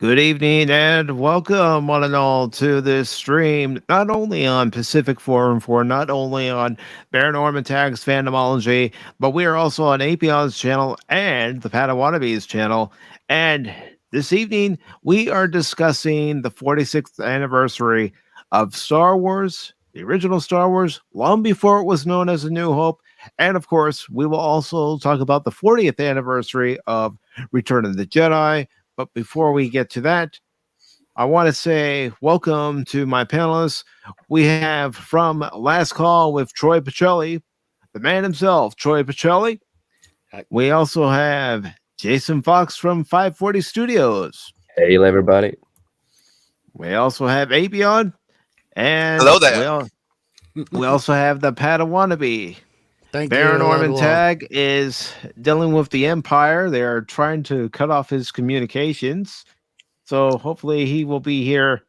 Good evening and welcome, one and all, to this stream, not only on Pacific Forum 4, not only on Paranorman Tags Phantomology, but we are also on Apion's channel and the Padawanabe's channel. And this evening, we are discussing the 46th anniversary of Star Wars, the original Star Wars, long before it was known as A New Hope. And of course, we will also talk about the 40th anniversary of Return of the Jedi. But before we get to that, I want to say welcome to my panelists. We have from Last Call with Troy Pacelli, the man himself, Troy Pacelli. Hi. We also have Jason Fox from 540 Studios. Hey, everybody. We also have Apion. And Hello there. we also have the Padawannabe. Thank Baron you. Orman Hello. Tag is dealing with the Empire. They are trying to cut off his communications. So hopefully he will be here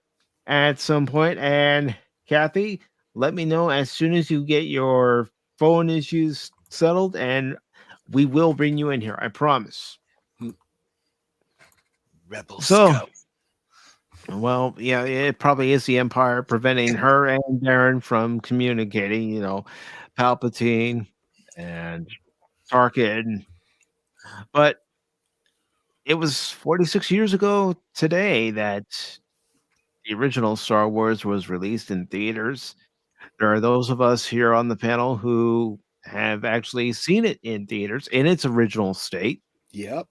at some point. And Kathy, let me know as soon as you get your phone issues settled, and we will bring you in here. I promise. Rebel So, Scout. well, yeah, it probably is the Empire preventing her and Baron from communicating. Palpatine and Tarkin. But it was 46 years ago today that the original Star Wars was released in theaters. There are those of us here on the panel who have actually seen it in theaters in its original state. Yep.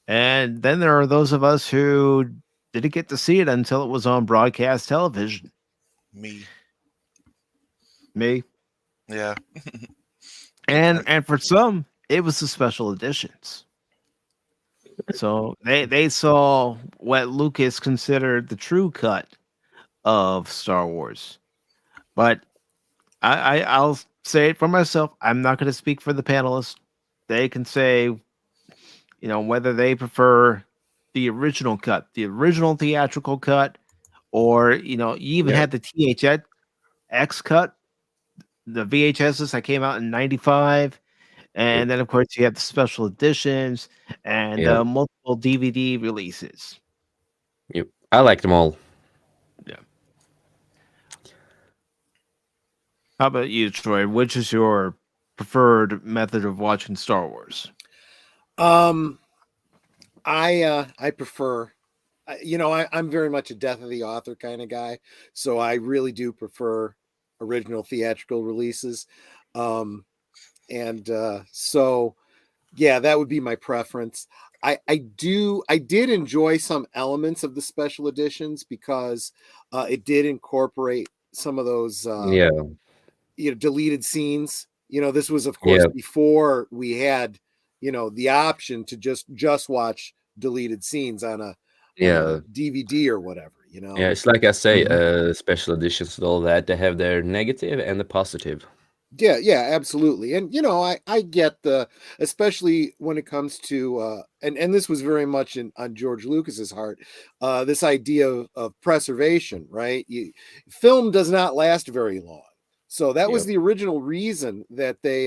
And then there are those of us who didn't get to see it until it was on broadcast television. Me. Me. Yeah. And for some, it was the special editions. So they saw what Lucas considered the true cut of Star Wars. But I'll say it for myself. I'm not going to speak for the panelists. They can say, whether they prefer the original cut, the original theatrical cut, or you even had the THX cut, the VHSs that came out in '95. And then, of course, you have the special editions and Yep. multiple DVD releases. Yep. I like them all. Yeah. How about you, Troy? Which is your preferred method of watching Star Wars? I prefer, I'm very much a death of the author kind of guy, so I really do prefer original theatrical releases. So yeah, that would be my preference. I did enjoy some elements of the special editions because it did incorporate some of those Yeah. deleted scenes. This was of course Yeah. before we had the option to just watch deleted scenes on a Yeah. DVD or whatever. Yeah. It's like I say, special editions and all that, they have their negative and the positive. Yeah, absolutely. And I get especially when it comes to and this was very much on George Lucas's heart, this idea of preservation, right? Film does not last very long. So that was Yep. the original reason that they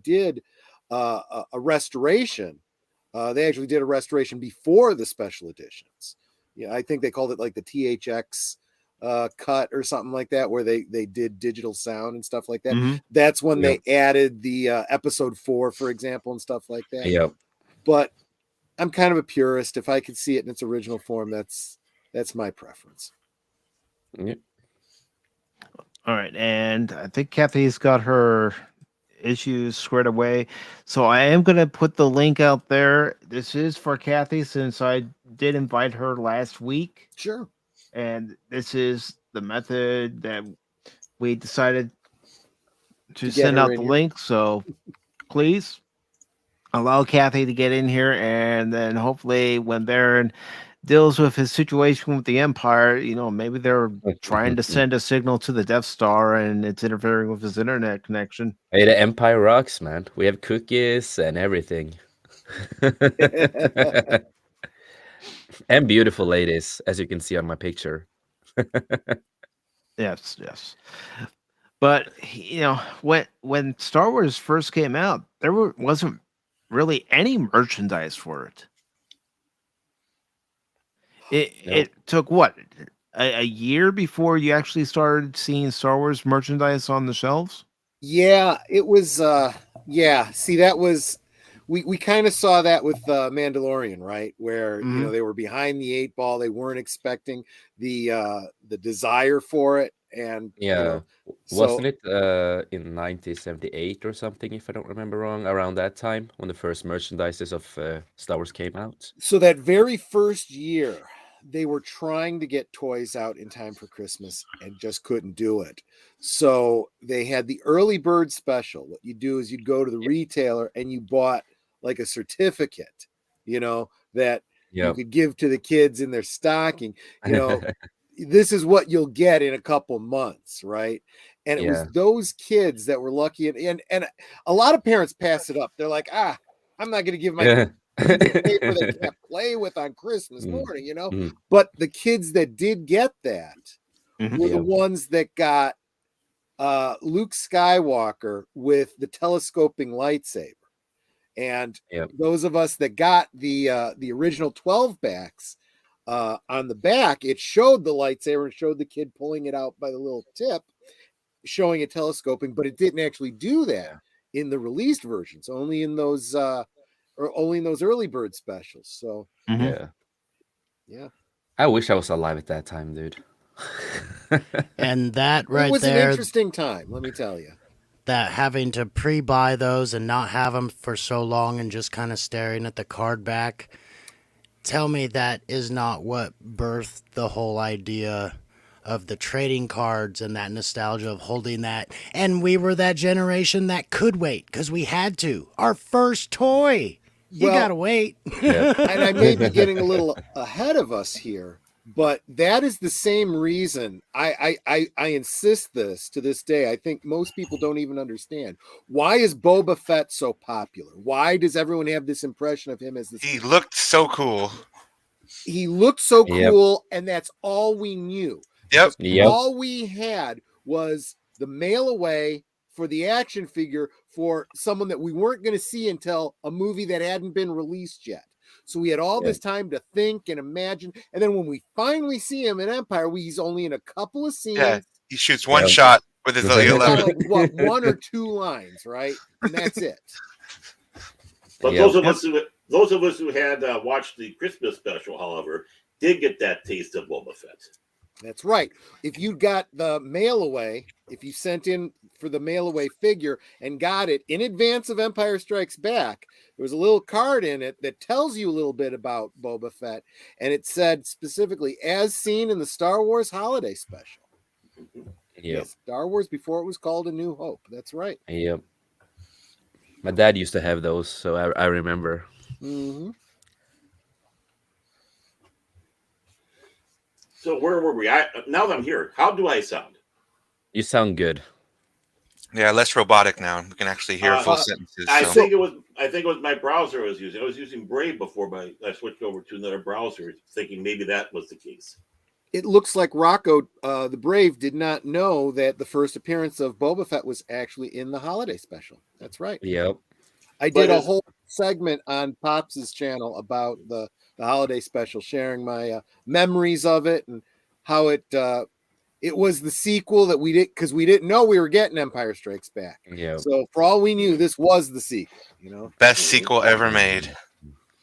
did a restoration. They actually did a restoration before the special editions. Yeah, I think they called it like the THX cut or something like that, where they did digital sound and stuff like that. Mhm. That's when Yep. they added the episode 4, for example, and stuff like that. Yep. But I'm kind of a purist. If I could see it in its original form, that's my preference. Yep. All right, and I think Kathy's got her issues squared away. So I am going to put the link out there. This is for Kathy since I did invite her last week. Sure. And this is the method that we decided to get send her out in the here. link. So please allow Kathy to get in here. And then hopefully when Baron deals with his situation with the Empire, maybe they're trying to send a signal to the Death Star and it's interfering with his internet connection. Hey, the Empire rocks, man. We have cookies and everything. And beautiful ladies, as you can see on my picture. Yes. But when Star Wars first came out, there wasn't really any merchandise for it. It Nope. it took what, a year before you actually started seeing Star Wars merchandise on the shelves? Yeah, it was yeah, see that was we kind of saw that with Mandalorian, right? Where, you know, Mhm. they were behind the eight ball, they weren't expecting the desire for it and, you Yeah. know, so Wasn't it in 1978 or something, if I don't remember wrong, around that time when the first merchandises of Star Wars came out? so that very first year they were trying to get toys out in time for Christmas and just couldn't do it. So they had the early bird special. What you do is you'd go to the retailer and you bought like a certificate, you know, that you Yep. could give to the kids in their stocking, you know, this is what you'll get in a couple months, right? And it was Yeah. those kids that were lucky, and a lot of parents pass it up. They're like, I'm not going to give my Yeah. piece of paper they can't play with on Christmas Mm, morning, you know. mm, But the kids that did get that Mhm. were the yep. ones that got Luke Skywalker with the telescoping lightsaber. And Yep. those of us that got the original 12 backs, on the back, it showed the lightsaber and showed the kid pulling it out by the little tip, showing it telescoping, but it didn't actually do that Yeah. in the released versions, only in those or only in those early bird specials. So Mhm. Yeah. yeah, I wish I was alive at that time, dude. And that it right was an there, interesting time, let me tell you. that having to pre-buy those and not have them for so long and just kind of staring at the card back, tell me that is not what birthed the whole idea of the trading cards and that nostalgia of holding that. And we were that generation that could wait because we had to. Our first toy. You Well, gotta wait. Yep. and I may be getting a little ahead of us here, but that is the same reason I insist this to this day. I think most people don't even understand, why is Boba Fett so popular? Why does everyone have this impression of him as this? He looked so cool. He looked so Yep. cool, and that's all we knew. Yep. Because Yep. all we had was the mail away for the action figure for someone that we weren't going to see until a movie that hadn't been released yet. So we had all Yep. this time to think and imagine. And then when we finally see him in Empire, he's only in a couple of scenes. Yeah. He shoots one Yep. shot with his He's got 11. like what, one or two lines, right? And that's it. But Yep. those of us who had watched the Christmas special, however, did get that taste of Boba Fett. That's right. If you got the mail away, if you sent in for the mail away figure and got it in advance of Empire Strikes Back, there was a little card in it that tells you a little bit about Boba Fett. And it said specifically, as seen in the Star Wars holiday special. Yep. Yes, Star Wars before it was called A New Hope. That's right. Yep. My dad used to have those, so I remember. Mm-hmm. So where were we? Now that I'm here, how do I sound? You sound good. Yeah, less robotic now. We can actually hear full sentences. I So. think it was my browser I was using. I was using Brave before, but I switched over to another browser, thinking maybe that was the case. It looks like Rocco, the Brave, did not know that the first appearance of Boba Fett was actually in the holiday special. That's right. Yep. I did a whole segment on Pops's channel about the holiday special, sharing my memories of it and how it was the sequel that we did, because we didn't know we were getting Empire Strikes Back. Yep. So for all we knew, this was the sequel. You know, Best sequel ever made.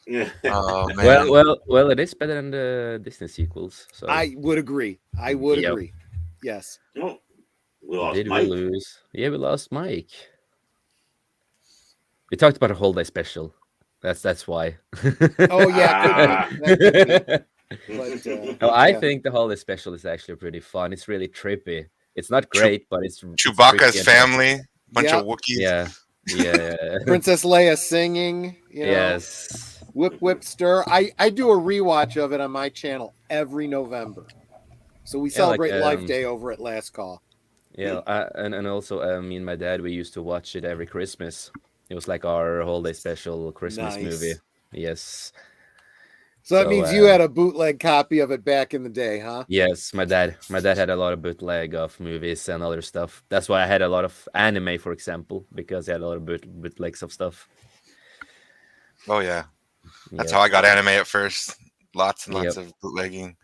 Yeah. Oh man. Well, it is better than the Disney sequels. So I would agree. I would Yep. agree. Yes. Oh, we lost did we Mike. lose? Yeah, we lost Mike. We talked about a holiday special. That's why. Oh yeah. Could be. That could be. But, No, I yeah. think the holiday special is actually pretty fun. It's really trippy. It's not great, but it's Chewbacca's trippy and family, bunch Yeah. of Wookiees. Yeah, yeah. Princess Leia singing. You know, Yes. whip whip stir. I do a rewatch of it on my channel every November. So we Yeah, like, celebrate Life Day over at Last Call. Yeah, and also me and my dad, we used to watch it every Christmas. It was like our holiday special Christmas Nice. movie. Yes. So that So, means you had a bootleg copy of it back in the day, huh? Yes, my dad had a lot of bootleg of movies and other stuff. That's why I had a lot of anime, for example, because he had a lot of bootlegs of stuff. Oh yeah. That's Yeah. how I got anime at first. Lots and Yep. lots of bootlegging.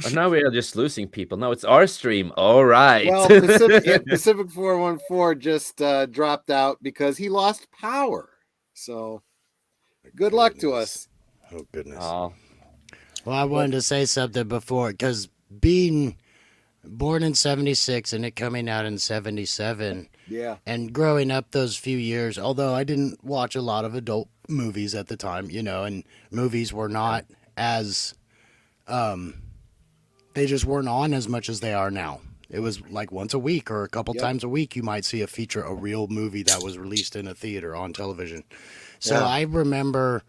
Oh, now we are just losing people. No, it's our stream. All right. Well, Pacific 414 just dropped out because he lost power. So good luck to us. Oh, goodness. Oh, Well, I wanted to say something before, because being born in 76 and it coming out in 77, Yeah. and growing up those few years, although I didn't watch a lot of adult movies at the time, and movies were not as, they just weren't on as much as they are now. It was like once a week or a couple times a week, you might see a real movie that was released in a theater on television. So I remember,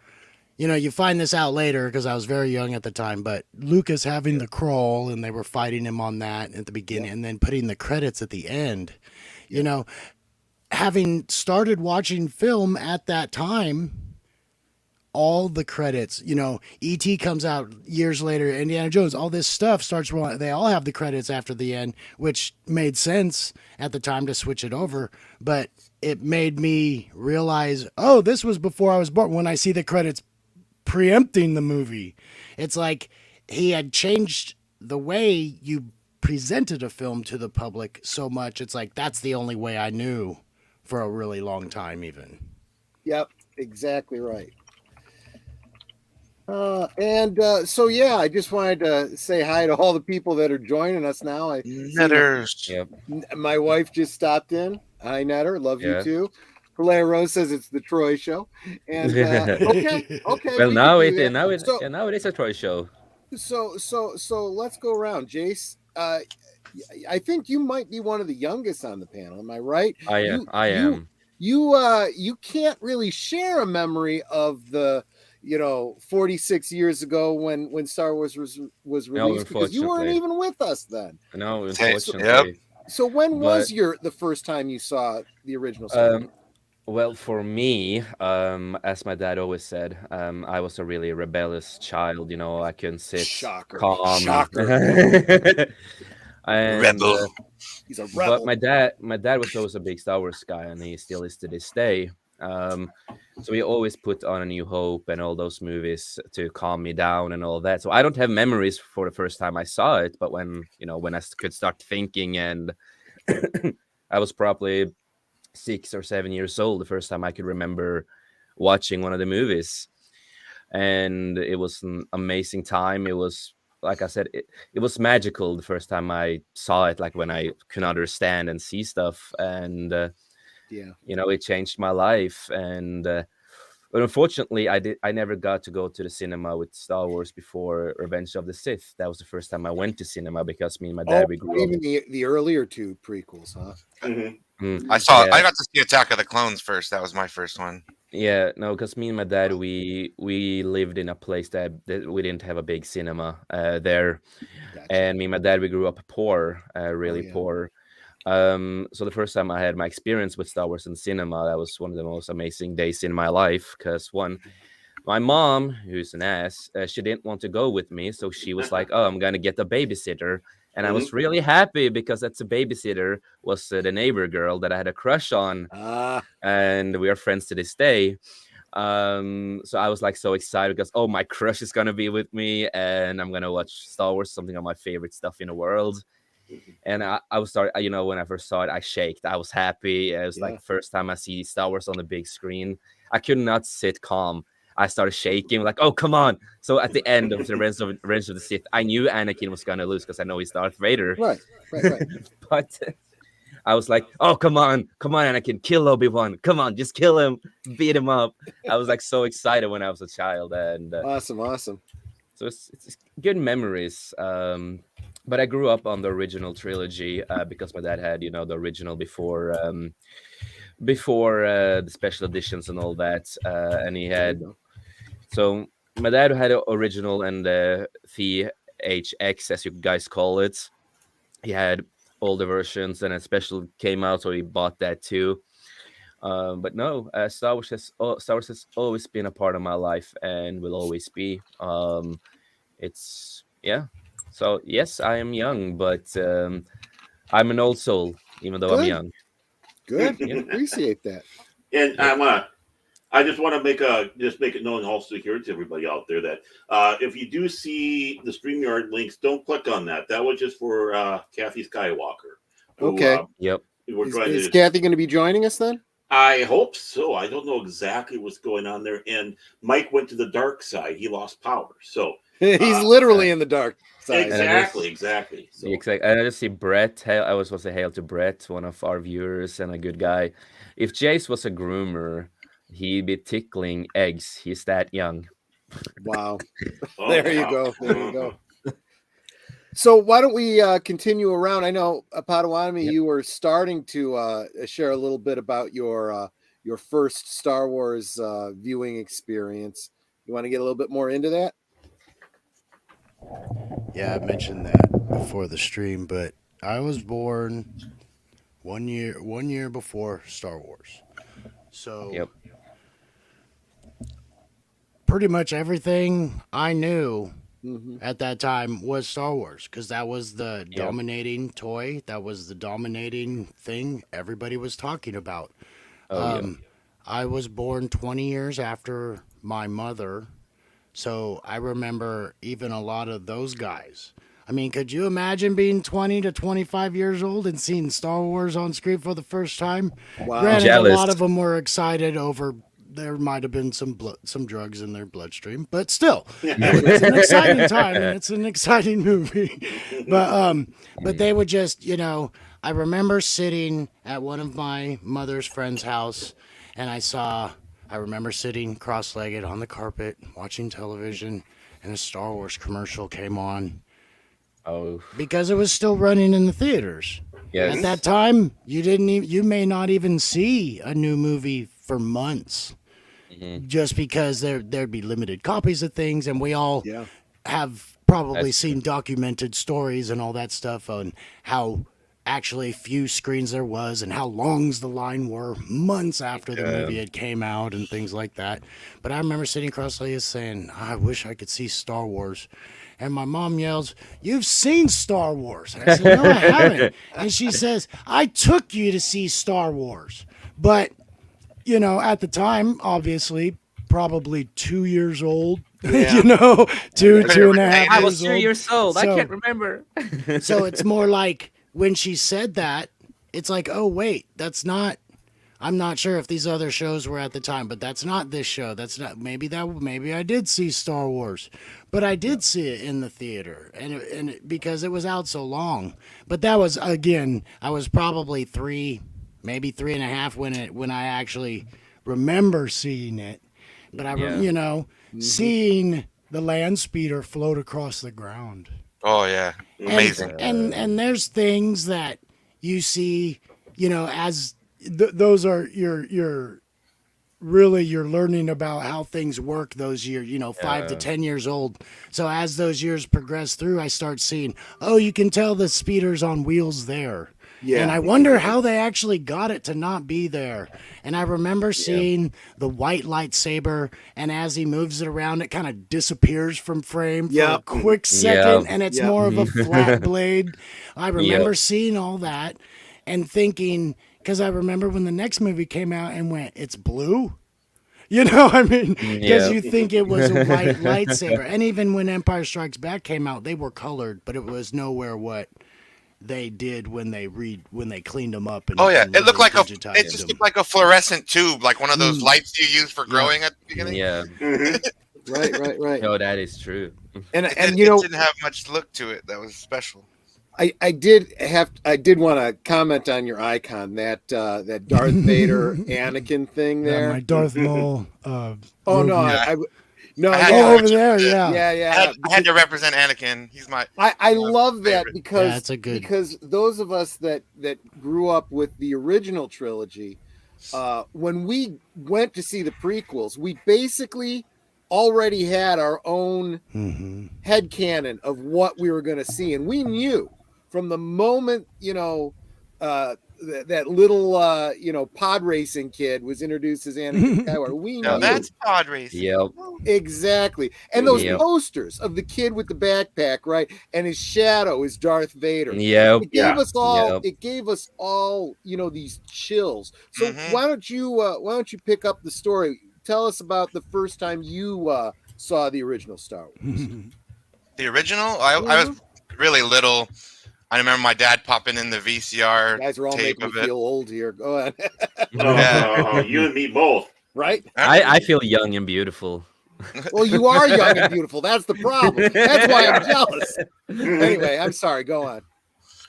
you find this out later because I was very young at the time, but Lucas having the crawl and they were fighting him on that at the beginning and then putting the credits at the end, having started watching film at that time, all the credits, E.T. comes out years later, Indiana Jones, all this stuff starts, they all have the credits after the end, which made sense at the time to switch it over, but it made me realize, oh, this was before I was born. When I see the credits preempting the movie, it's like he had changed the way you presented a film to the public so much. It's like, that's the only way I knew for a really long time, even. Yep, exactly right. So yeah, I just wanted to say hi to all the people that are joining us now. I see Netters. yep. my wife just stopped in. Hi, Netter. Love you Yeah. too. Perlea Rose says it's the Troy show. And okay. Well, we now can it do that. now it So, now it is a Troy show. so let's go around, Jace. I think you might be one of the youngest on the panel. Am I right? I am. You can't really share a memory of the 46 years ago when Star Wars was released, because you weren't unfortunately. even with us then. No, Hey, unfortunately. So when was But- the first time you saw the original Star Wars? Well, for me, as my dad always said, I was a really rebellious child. I couldn't sit Shocker. calm. Shocker. And, Rebel. He's a rebel. But my dad was always a big Star Wars guy, and he still is to this day. So he always put on A New Hope and all those movies to calm me down and all that. So I don't have memories for the first time I saw it, but when I could start thinking, and I was probably 6 or 7 years old the first time I could remember watching one of the movies, and it was an amazing time. It was, like I said, it was magical the first time I saw it, like when I could understand and see stuff, and it changed my life. And but unfortunately I never got to go to the cinema with Star Wars before Revenge of the Sith. That was the first time I went to cinema, because me and my dad, we grew up. Even the earlier two prequels, huh? Mm-hmm. I got to see Attack of the Clones first. That was my first one. Yeah, no, because me and my dad, we lived in a place that we didn't have a big cinema there. Gotcha. And me and my dad, we grew up poor, really poor. So the first time I had my experience with Star Wars in cinema, that was one of the most amazing days in my life, because my mom, who's an ass, she didn't want to go with me, so she was like, "Oh, I'm gonna get a babysitter." And I was really happy, because that's a babysitter was the neighbor girl that I had a crush on, and we are friends to this day. So I was like so excited, because my crush is gonna be with me, and I'm gonna watch Star Wars, something of my favorite stuff in the world. And I was started, when I first saw it, I shaked. I was happy. It was like first time I see Star Wars on the big screen. I could not sit calm. I started shaking, like, oh, come on. So at the end of the Revenge of the Sith, I knew Anakin was going to lose, because I know he's Darth Vader. Right. But I was like, oh, come on, Anakin, kill Obi-Wan. Come on, just kill him, beat him up. I was like so excited when I was a child. And Awesome. So it's good memories. But I grew up on the original trilogy, because my dad had, the original before the special editions and all that. And he had... So my dad had an original and the THX, as you guys call it. He had all the versions, and a special came out, so he bought that too. But no, Star Wars has always been a part of my life, and will always be. So yes, I am young, but I'm an old soul, even though I'm young. Good. Appreciate that. And I I just want to make it known also here to everybody out there that if you do see the StreamYard links, don't click on that. That was just for Kathy Skywalker. Who, Okay. Yep. Is Kathy going to be joining us then? I hope so. I don't know exactly what's going on there. And Mike went to the dark side. He lost power. So He's literally in the dark side. Exactly. So. Exactly. And I just see Brett. I was supposed to hail to Brett, one of our viewers and a good guy. If Jace was a groomer, he'd be tickling eggs. He's that young. Wow. Oh, There you go. So why don't we continue around? I know, Potawatomi, you were starting to share a little bit about your first Star Wars viewing experience. You want to get a little bit more into that? Yeah, I mentioned that before the stream, but I was born 1 year before Star Wars. So Yep. pretty much everything I knew at that time was Star Wars, because that was the dominating toy. That was the dominating thing everybody was talking about. I was born 20 years after my mother, so I remember even a lot of those guys. I mean, could you imagine being 20 to 25 years old and seeing Star Wars on screen for the first time? Wow. Granted, Jealous. a lot of them were excited over there might have been some drugs in their bloodstream, but still, it's an exciting time and it's an exciting movie. But they would just, I remember sitting at one of my mother's friend's house, and I remember sitting cross-legged on the carpet watching television, and a Star Wars commercial came on. Oh, Because it was still running in the theaters. yes. At that time, you may not even see a new movie for months, just because there'd be limited copies of things, and we all have probably seen documented stories and all that stuff on how actually few screens there was and how long the line were months after the movie had came out and things like that. But I remember sitting cross-legged saying, I wish I could see Star Wars. And my mom yells, "You've seen Star Wars." And I said, "No, I haven't." And she says, "I took you to see Star Wars." But, at the time, obviously, probably 2 years old, two and a half I years was 2 old. years old. I So- can't remember. So it's more like when she said that, it's like, oh, wait, that's not. I'm not sure if these other shows were at the time, but that's not this show. That's not maybe I did see Star Wars, but I did see it in the theater, and because it was out so long. But that was, again, I was probably 3, maybe 3.5 when I actually remember seeing it. But seeing the land speeder float across the ground. Oh yeah, amazing. And there's things that you see, as those are you're learning about how things work those years, 5 to 10 years old. So as those years progress through, I start seeing, you can tell the speeder's on wheels there. Yeah. And I wonder how they actually got it to not be there. And I remember seeing the white lightsaber, and as he moves it around, it kind of disappears from frame for a quick second, and it's more of a flat blade. I remember seeing all that and thinking, because I remember when the next movie came out and went, it's blue. Because you think it was a white lightsaber. And even when Empire Strikes Back came out, they were colored, but it was nowhere what they did when they cleaned them up. And, It really looked like digitized it just them. looked like a fluorescent tube, like one of those lights you use for growing at the beginning. Yeah. Right. No, that is true. And It didn't have much look to it. That was special. I did want to comment on your icon, that Darth Vader Anakin thing there. My Darth Maul. Over there, yeah. I had to represent Anakin. He's my. I love that favorite. because those of us that grew up with the original trilogy, when we went to see the prequels, we basically already had our own headcanon of what we were going to see, and we knew from the moment that little pod racing kid was introduced as Anakin Skywalker. We knew That's pod racing. Yep. Exactly. And those posters of the kid with the backpack, right? And his shadow is Darth Vader. Yep. It gave us all it gave us all, these chills. So why don't you pick up the story? tell us about the first time you saw the original Star Wars. The original? I was really little. I remember my dad popping in the VCR You guys are all tape making me of it. feel old here. Go ahead. You and me both. Right? I feel young and beautiful. Well, you are young and beautiful. That's the problem. That's why I'm jealous. Anyway, I'm sorry. Go on.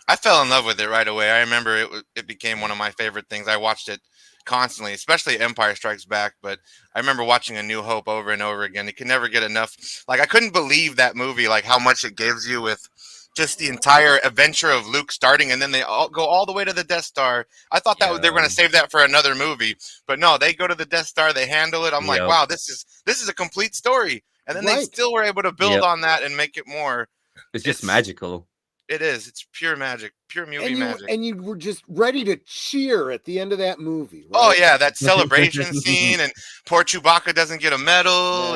I fell in love with it right away. I remember it became one of my favorite things. I watched it constantly, especially Empire Strikes Back. But I remember watching A New Hope over and over again. You can never get enough. Like, I couldn't believe that movie, like how much it gives you with just the entire adventure of Luke starting, and then they all go all the way to the Death Star. I thought that they were going to save that for another movie, but no, they go to the Death Star, they handle it. I'm like, wow, this is a complete story, and then they still were able to build on that and make it more. It's just magical. It is. It's pure magic, pure movie magic. And you were just ready to cheer at the end of that movie. Right? Oh yeah, that celebration scene, and poor Chewbacca doesn't get a medal.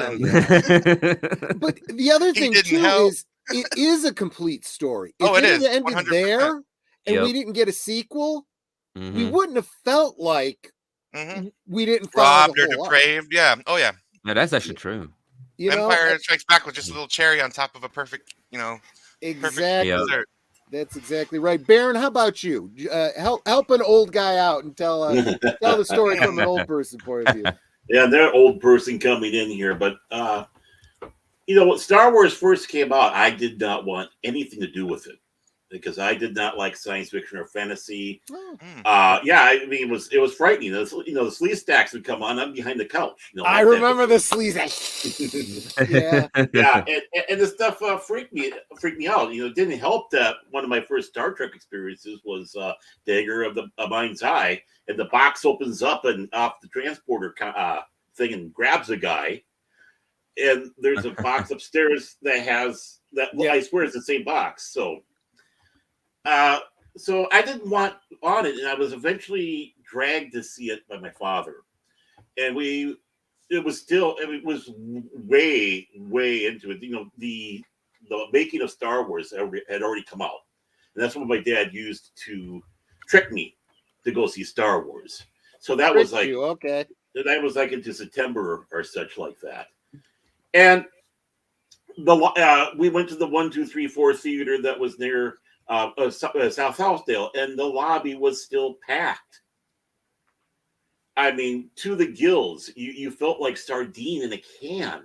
But the other thing too is it is a complete story. If it had ended 100%. There, and we didn't get a sequel, we wouldn't have felt like we didn't robbed or depraved. Yeah. Oh yeah. No, that's actually true. Empire Strikes Back was just a little cherry on top of a perfect, exactly. Perfect That's exactly right. Baron, how about you? Help an old guy out and tell the story from an old person point of view. Yeah, they're an old person coming in here, but when Star Wars first came out, I did not want anything to do with it because I did not like science fiction or fantasy. I mean, it was frightening. The sleaze stacks would come on. I'm behind the couch. I remember the sleaze. yeah, and the stuff freaked me out. It didn't help that one of my first Star Trek experiences was Dagger of the Mind's Eye, and the box opens up and off the transporter thing and grabs a guy. And there's a box upstairs that has that. I swear it's the same box. So I didn't want on it, and I was eventually dragged to see it by my father. And it was way into it. The making of Star Wars had already come out, and that's what my dad used to trick me to go see Star Wars. So that was like that was like into September or such like that. And we went to the 1, 2, 3, 4 theater that was near South Southdale, and the lobby was still packed. I mean, to the gills. You felt like sardine in a can,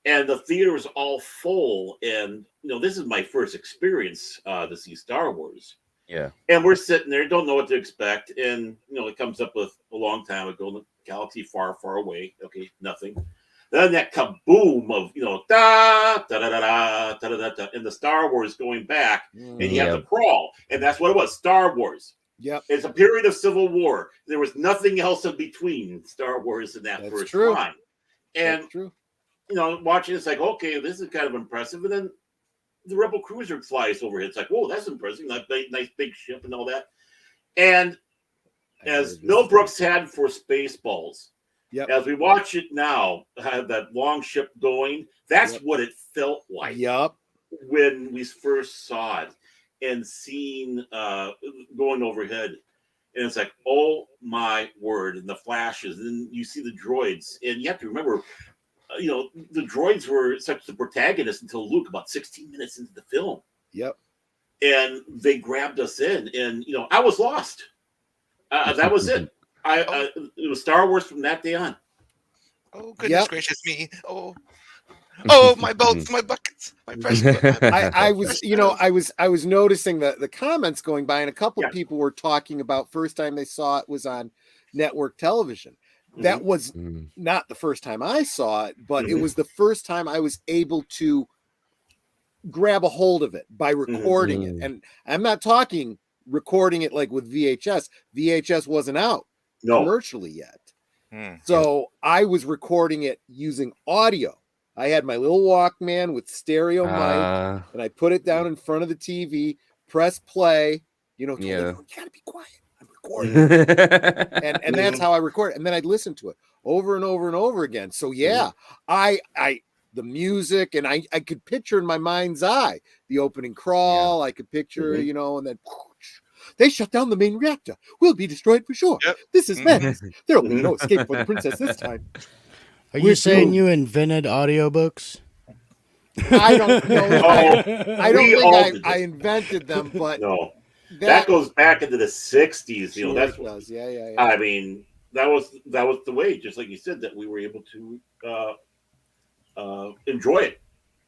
and the theater was all full. And this is my first experience to see Star Wars. Yeah, and we're sitting there, don't know what to expect, and it comes up with a long time ago, in the galaxy far, far away. Okay, nothing. Then that kaboom of da da da da da da da da, and the Star Wars going back, and you have to crawl, and that's what it was. Star Wars. Yep. It's a period of civil war. There was nothing else in between Star Wars and that first time. And watching it's like, okay, this is kind of impressive, and then the Rebel cruiser flies over. It's like, whoa, that's impressive. That nice big ship and all that. And as Mel Brooks had for Spaceballs. Yep. As we watch it now, that long ship going, that's what it felt like. Yep. When we first saw it and seeing going overhead. And it's like, oh my word, and the flashes. And then you see the droids. And you have to remember, the droids were such the protagonist until Luke, about 16 minutes into the film. Yep. And they grabbed us in. And, I was lost. That was it. It was Star Wars from that day on. Oh goodness gracious me! Oh my boats, my buckets, my precious. I was noticing the comments going by, and a couple of people were talking about first time they saw it was on network television. That was not the first time I saw it, but it was the first time I was able to grab a hold of it by recording it. And I'm not talking recording it like with VHS. VHS wasn't out commercially yet. So I was recording it using audio. I had my little Walkman with stereo mic, and I put it down in front of the TV, press play, you gotta be quiet. I'm recording. and that's how I record it. And then I'd listen to it over and over and over again. So I the music, and I could picture in my mind's eye the opening crawl. I could picture, and then they shut down the main reactor. We'll be destroyed for sure. This is madness. There will be no escape for the princess this time. Are you saying you invented audiobooks? I don't know. I don't We all think did I it. invented them, but No, that goes back into the 60s. sure That's it what does. Yeah. I mean. That was the way, just like you said, that we were able to enjoy it.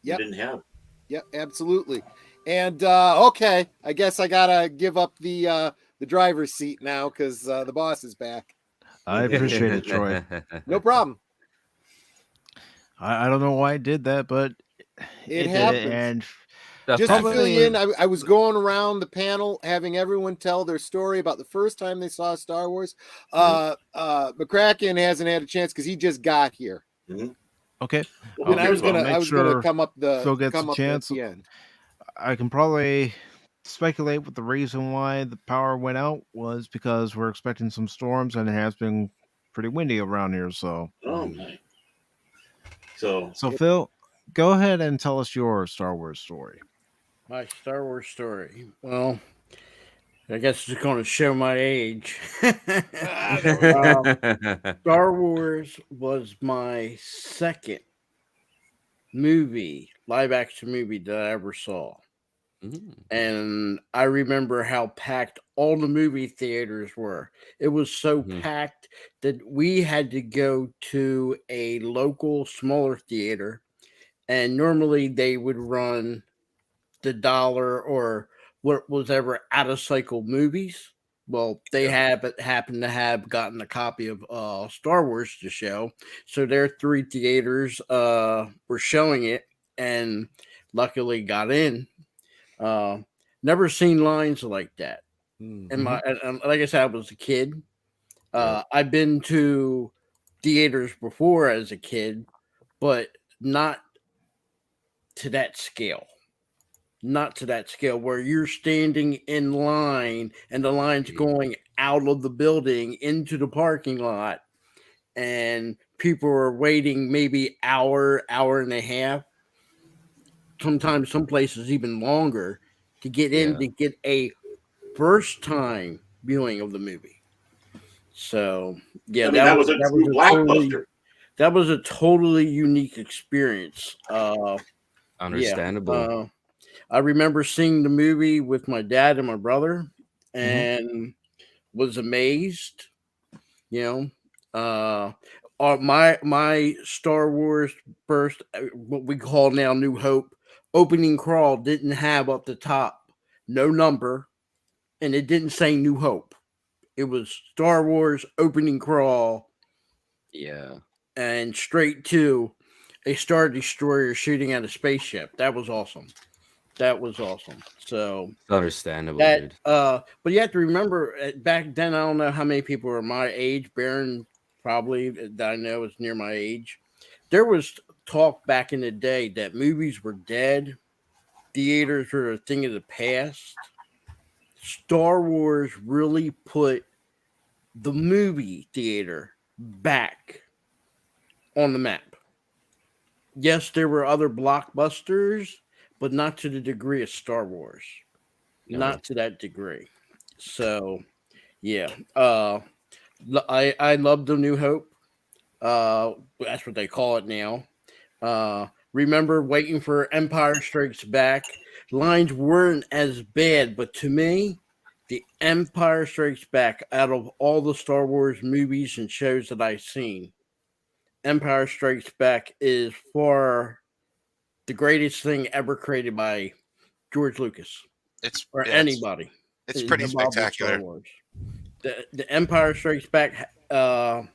We Yep. didn't have. Yep, absolutely. And okay, I guess I gotta give up the driver's seat now because the boss is back. I appreciate it, Troy. No problem. I don't know why I did that, but It did it. happens. And Stuff Just to fill happens. you in, I was going around the panel having everyone tell their story about the first time they saw Star Wars. McCracken hasn't had a chance because he just got here. okay, And I was I'll gonna make gonna come up Phil gets come a up chance. at the end. I can probably speculate what the reason why the power went out was because we're expecting some storms and it has been pretty windy around here. So, Oh my! So Phil, go ahead and tell us your Star Wars story. My Star Wars story. Well, I guess it's going to show my age. Star Wars was my second live action movie that I ever saw. And I remember how packed all the movie theaters were. It was so packed that we had to go to a local smaller theater, and normally they would run the dollar or what was ever out of cycle movies. Well, they happened to have gotten a copy of Star Wars to show, so their 3 theaters were showing it, and luckily got in. Never seen lines like that. And like I said, I was a kid. I've been to theaters before as a kid, but not to that scale. Not to that scale where you're standing in line and the line's going out of the building into the parking lot, and people are waiting maybe hour and a half, sometimes some places even longer, to get in to get a first time viewing of the movie. So yeah, I mean, that was a true blockbuster. That was a totally unique experience. Understandable. I remember seeing the movie with my dad and my brother, and was amazed. You know, my Star Wars first, what we call now New Hope, opening crawl didn't have up the top no number, and it didn't say New Hope. It was Star Wars opening crawl. Yeah. And straight to a Star Destroyer shooting at a spaceship. That was awesome. So Understandable, that, dude. but you have to remember back then, I don't know how many people were my age. Baron probably that I know is near my age. There was talk back in the day that movies were dead. Theaters were a thing of the past. Star Wars really put the movie theater back on the map. Yes, there were other blockbusters, but not to the degree of Star Wars. No. Not to that degree. So, yeah. I love The New Hope. That's what they call it now. Remember waiting for Empire Strikes Back. Lines weren't as bad, but to me, The Empire Strikes Back, out of all the Star Wars movies and shows that I've seen, Empire Strikes Back is far the greatest thing ever created by George Lucas anybody. It's pretty spectacular. The Empire Strikes Back. I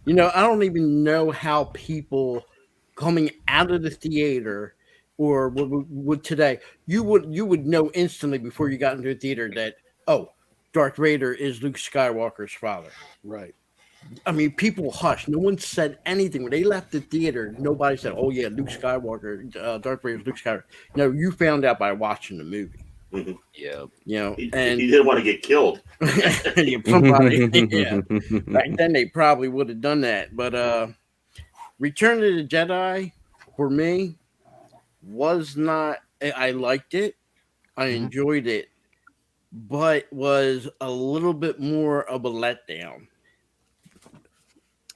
don't even know how people coming out of the theater or would today you would know instantly before you got into a theater that Darth Vader is Luke Skywalker's father. Right. I mean, people hushed. No one said anything. When they left the theater, nobody said, "Oh yeah, Luke Skywalker, Darth Vader is Luke Skywalker." No, you found out by watching the movie. Mm-hmm. Yeah, he didn't want to get killed. Somebody, yeah. Back then, they probably would have done that. But Return of the Jedi, for me, was not. I liked it. I enjoyed it, but was a little bit more of a letdown.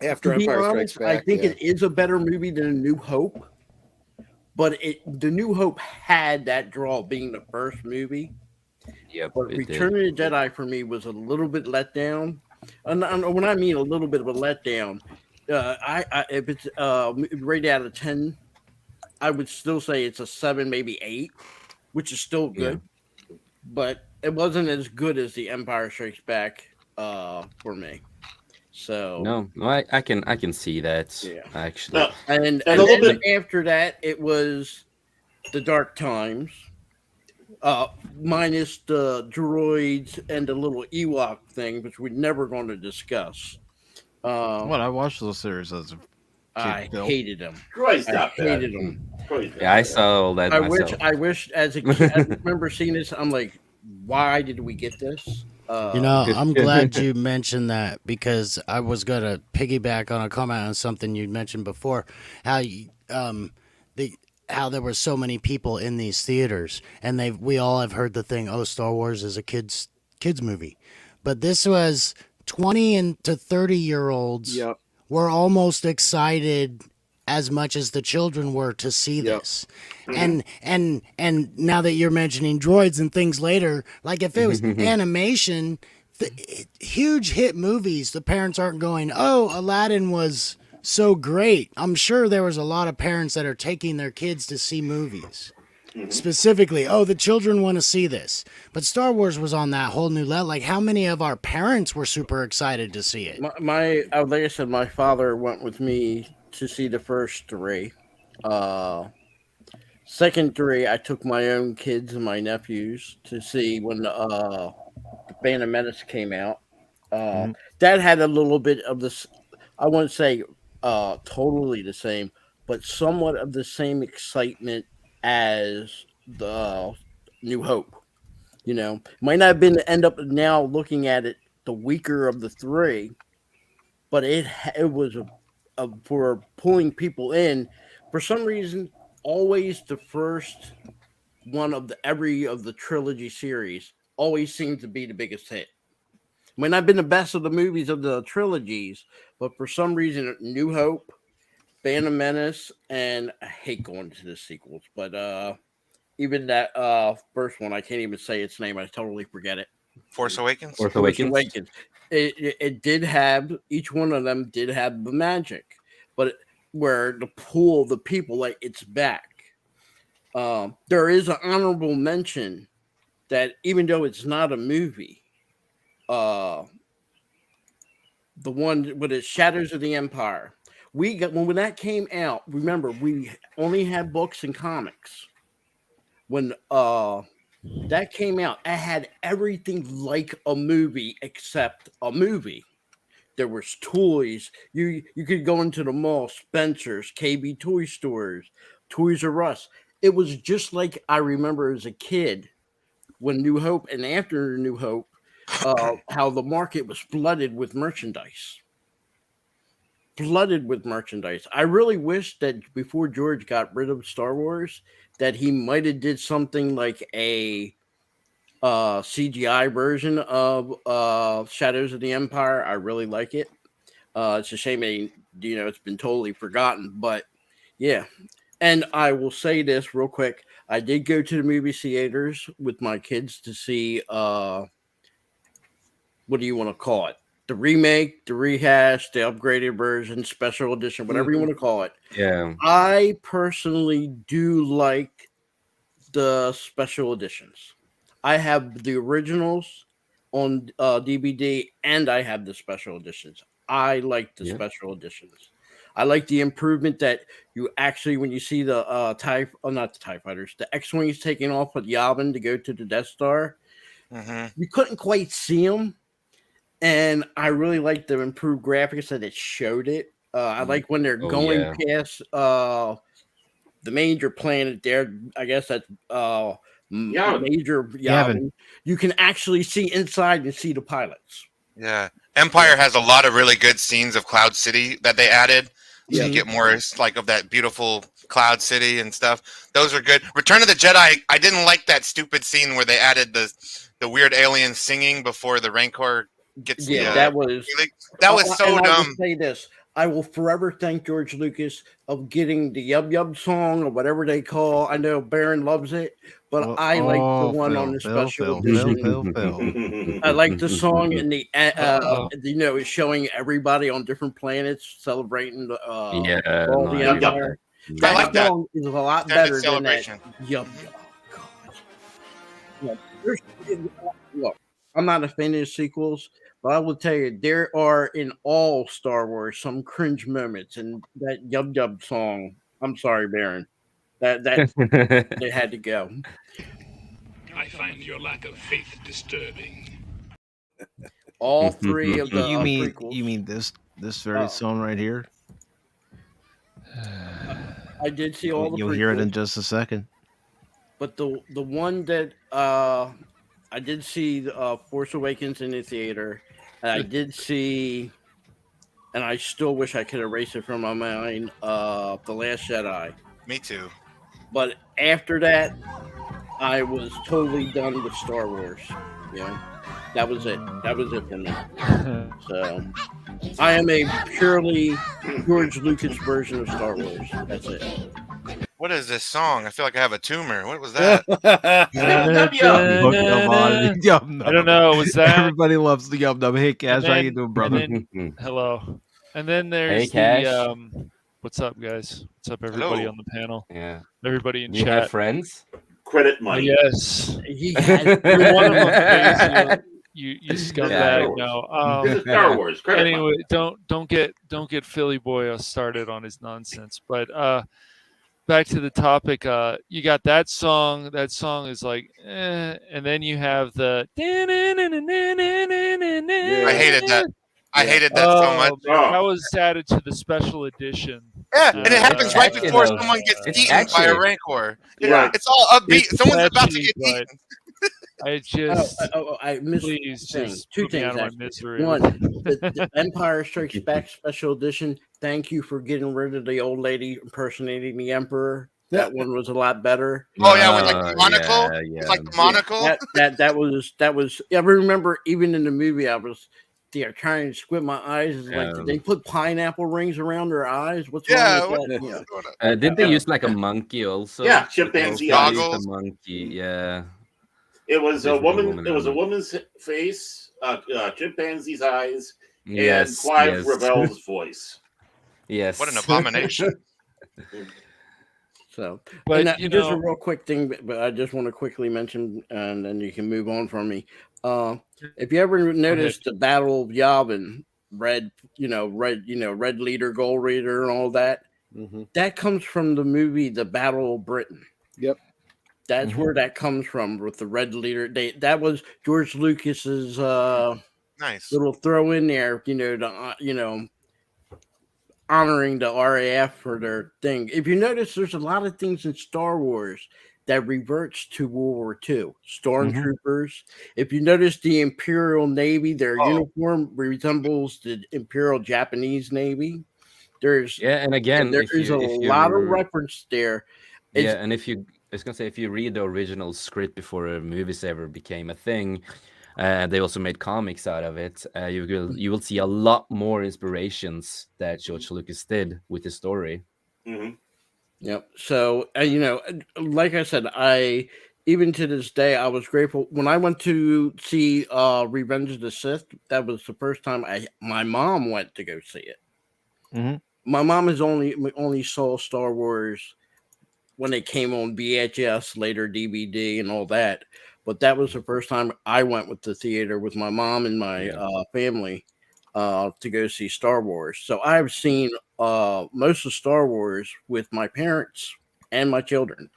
After To be Empire Strikes honest, Back, I think yeah. it is a better movie than A New Hope. But the New Hope had that draw being the first movie. Yep, But it Return did. of the Jedi for me was a little bit let down. And when I mean a little bit of a letdown, if it's rated out of 10, I would still say it's a 7, maybe 8, which is still good. But it wasn't as good as The Empire Strikes Back for me. So No, I can see that actually. and a little then bit. after that, it was The Dark Times, minus the droids and the little Ewok thing, which we're never going to discuss. What, I watched those series as a kid, I Bill. hated them. Troy's I not bad. hated them. Troy's not Yeah, I bad. saw all that myself. I wish as a kid, I remember seeing this. I'm like, why did we get this? You know, I'm glad you mentioned that because I was gonna piggyback on a comment on something you mentioned before, how how there were so many people in these theaters, and we all have heard the thing, oh, Star Wars is a kids movie, but this was 20 and to 30-year-olds Yep. were almost excited as much as the children were to see this. And now that you're mentioning droids and things later, like if it was animation, huge hit movies, the parents aren't going, oh, Aladdin was so great. I'm sure there was a lot of parents that are taking their kids to see movies. Specifically, oh, the children want to see this. But Star Wars was on that whole new level. Like, how many of our parents were super excited to see it? Like I said, my father went with me to see the first 3. Second 3, I took my own kids and my nephews to see when the Phantom Menace came out. That had a little bit of this, I wouldn't say totally the same, but somewhat of the same excitement as the New Hope. You know, might not have been end up now looking at it the weaker of the 3, but it was for pulling people in. For some reason, always the first one of every of the trilogy series always seemed to be the biggest hit. Might not have been the best of the movies of the trilogies, but for some reason, New Hope, Phantom Menace, and I hate going to the sequels, but even that first one, I can't even say its name. I totally forget it. Force Awakens. Force Awakens. It did have, each one of them did have the magic, but where the pool of the people, like, it's back. There is an honorable mention that even though it's not a movie, the one with the Shadows of the Empire, we got when that came out. Remember, we only had books and comics. When that came out, it had everything like a movie except a movie. There was toys. You could go into the mall, Spencer's, KB toy stores, Toys R Us. It was just like I remember as a kid when New Hope and after New Hope, how the market was flooded with merchandise. I really wish that before George got rid of Star Wars, that he might have did something like a CGI version of Shadows of the Empire. I really like it. It's a shame it's been totally forgotten, but yeah. And I will say this real quick. I did go to the movie theaters with my kids to see what do you want to call it? The remake, the rehash, the upgraded version, special edition, whatever you want to call it. Yeah. I personally do like the special editions. I have the originals on DVD and I have the special editions. I like the special editions. I like the improvement that you actually, when you see the not the TIE fighters, the X-Wings taking off with Yavin to go to the Death Star, you couldn't quite see them. And I really like the improved graphics that it showed it. I like when they're going past the major planet there. I guess that's major Yavin. You can actually see inside and see the pilots. Yeah. Empire has a lot of really good scenes of Cloud City that they added. So you get more like of that beautiful Cloud City and stuff. Those are good. Return of the Jedi, I didn't like that stupid scene where they added the weird alien singing before the Rancor gets that was so dumb. I will say this. I will forever thank George Lucas of getting the Yub Yub song or whatever they call. I know Baron loves it, but Well, I like the oh, one on Phil, the Phil, special Phil, edition. Phil. I like the song and the Uh-oh. it's showing everybody on different planets celebrating the Yeah, all the nice. Empire. I That like that. song is a lot Extended better than that. celebration. Yub Yub. God. Yeah, look, I'm not a fan of the sequels, but I will tell you there are in all Star Wars some cringe moments, and that Yub Yub song. I'm sorry, Baron. That they had to go. I find your lack of faith disturbing. All three of the You prequels. mean this very song right here? I did see all the You'll prequels, hear it in just a second. but the one that I did see Force Awakens in the theater. And I did see, and I still wish I could erase it from my mind. The Last Jedi. Me too. But after that, I was totally done with Star Wars. You know, that was it. That was it for me. So I am a purely George Lucas version of Star Wars. That's it. What is this song? I feel like I have a tumor. What was that? I don't know. Was that Everybody loves the Yum Num. Hey, Cash, how you then- doing, brother? hello? And then there's Hey, Cash. the what's up, guys? What's up, everybody Hello. on the panel? Yeah. Everybody in Do you have chat. friends? Credit Oh, money. yes. He had You're one of them, please. You scumbag. Yeah. No. This is Star Wars. Credit money. Anyway, don't get Philly boy started on his nonsense. But back to the topic. You got that song. That song is like, and then you have the. I hated that. I hated that so much. Man, that was added to the special edition. Yeah, and it happens right Actually, before though, someone gets it's eaten by a actually- rancor. Right. It's all upbeat. It's Someone's about to catchy, get eaten. I just I missed please two things. just Two put me things. out of my Actually. misery. One, the Empire Strikes Back special edition. Thank you for getting rid of the old lady impersonating the Emperor. That one was a lot better. Oh yeah, with like the monocle. Yeah. It's like the monocle. That was. I remember even in the movie, I was trying to squint my eyes. It's like, did they put pineapple rings around their eyes? What's wrong with that? Yeah. Did they use like a monkey also? Yeah, chimpanzee They used goggles. a monkey, yeah. It was a There's woman. a It was a on it. woman's face, chimpanzee's eyes, Yes, and Clive yes. Ravel's voice. Yes. What an abomination. So, But, and you just a know- real quick thing, but I just want to quickly mention, and then you can move on from me. If you ever noticed the Battle of Yavin, red leader, gold leader, and all that, that comes from the movie The Battle of Britain. Yep. That's where that comes from with the red leader. That was George Lucas's Nice. little throw in there, honoring the RAF for their thing. If you notice, there's a lot of things in Star Wars that reverts to World War II. Stormtroopers. If you notice the Imperial Navy, their uniform resembles the Imperial Japanese Navy. And again, there if is you, a if you lot of reference there. and if you, I was gonna say, if you read the original script before movies ever became a thing, they also made comics out of it. You will see a lot more inspirations that George Lucas did with his story. Mm-hmm. Yep. So, like I said, even to this day, I was grateful when I went to see Revenge of the Sith. That was the first time my mom went to go see it. Mm-hmm. My mom has only saw Star Wars when it came on VHS, later DVD, and all that. But that was the first time I went with the theater with my mom and my family to go see Star Wars. So I've seen most of Star Wars with my parents and my children.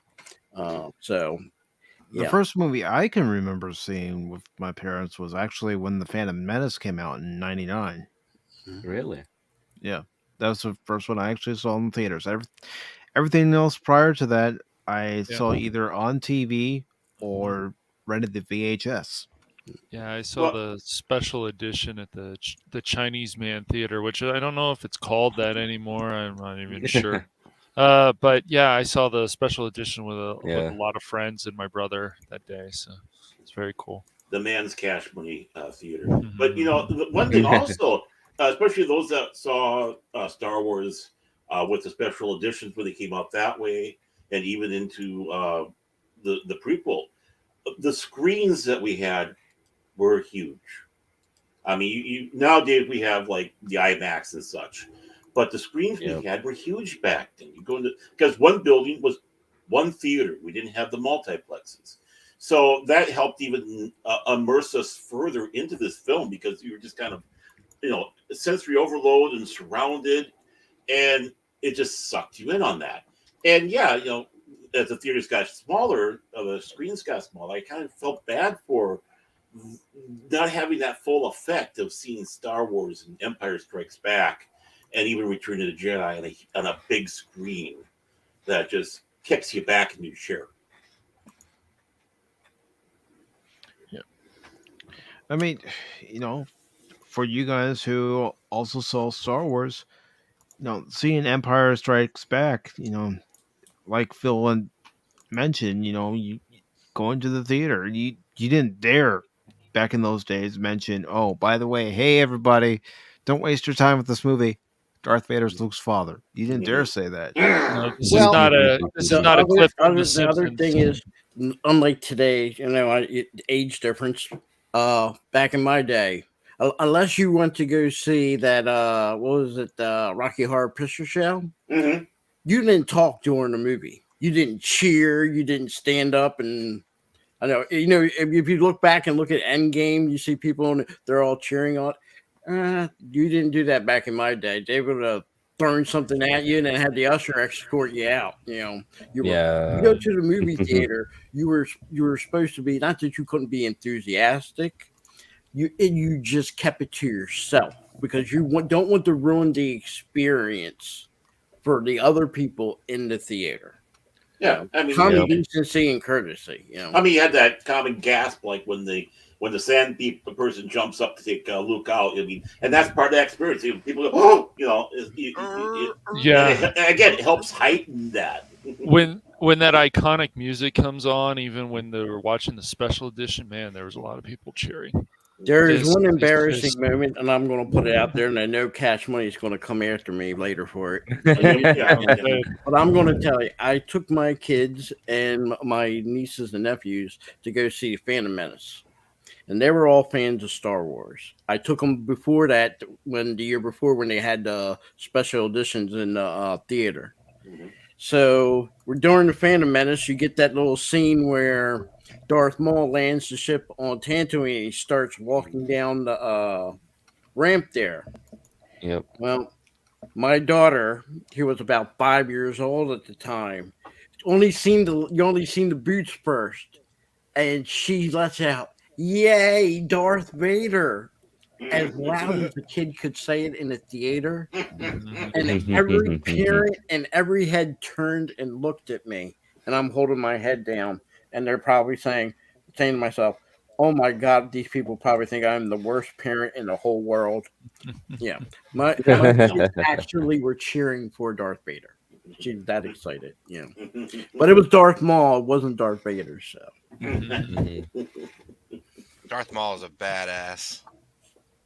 The first movie I can remember seeing with my parents was actually when the Phantom Menace came out in '99. Really? Yeah, that was the first one I actually saw in theaters. Everything else prior to that, I saw either on TV or rented the VHS. Yeah, I saw the special edition at the Chinese Man Theater, which I don't know if it's called that anymore. I'm not even sure. But yeah, I saw the special edition with a lot of friends and my brother that day, so it's very cool. The Man's Cash Money Theater. But the one thing also especially those that saw Star Wars with the special editions when they came out that way, and even into the prequel. The screens that we had were huge. I mean, you nowadays we have like the IMAX and such, but the screens we had were huge back then. You go into because one building was one theater. We didn't have the multiplexes, so that helped even immerse us further into this film because you were just kind of sensory overload and surrounded, and it just sucked you in on that. And yeah, as the theaters got smaller, the screens got smaller. I kind of felt bad for not having that full effect of seeing Star Wars and Empire Strikes Back and even Return of the Jedi on a big screen that just kicks you back in your chair. Yeah. I mean, for you guys who also saw Star Wars, seeing Empire Strikes Back, like Phil mentioned, you going to the theater, you didn't dare back in those days mention, oh, by the way, hey everybody, don't waste your time with this movie. Darth Vader's Luke's father. You didn't dare say that. No, this is not a clip from The The other Simpsons. thing is, unlike today, age difference. Back in my day, unless you went to go see that, what was it, Rocky Horror Picture Show, Mm-hmm. you didn't talk during the movie. You didn't cheer. You didn't stand up and. I know, if you look back and look at Endgame, you see people they're all cheering on. You didn't do that back in my day. They would have thrown something at you and then had the usher escort you out. You go to the movie theater. You were supposed to be, not that you couldn't be enthusiastic. You just kept it to yourself because you don't want to ruin the experience for the other people in the theater. Yeah, I mean, common decency and courtesy. I mean, you had that common gasp like when the sand person jumps up to take Luke out. I mean, and that's part of the experience. People go, oh, Yeah. And again, it helps heighten that. when that iconic music comes on, even when they were watching the special edition, man, there was a lot of people cheering. There is one embarrassing moment, and I'm going to put it out there, and I know Cash Money is going to come after me later for it. But I'm going to tell you, I took my kids and my nieces and nephews to go see Phantom Menace, and they were all fans of Star Wars. I took them before that, the year before when they had the special editions in the theater. Mm-hmm. So we're during the Phantom Menace. You get that little scene where Darth Maul lands the ship on Tatooine and he starts walking down the ramp there. Yep. Well, my daughter, who was about 5 years old at the time, you only seen the boots first, and she lets out, "Yay, Darth Vader!" As loud as the kid could say it in the theater, and every parent and every head turned and looked at me, and I'm holding my head down, and they're probably saying to myself, "Oh my God, these people probably think I'm the worst parent in the whole world." Yeah, my kids actually were cheering for Darth Vader. She was that excited, But it was Darth Maul, it wasn't Darth Vader. So Darth Maul is a badass.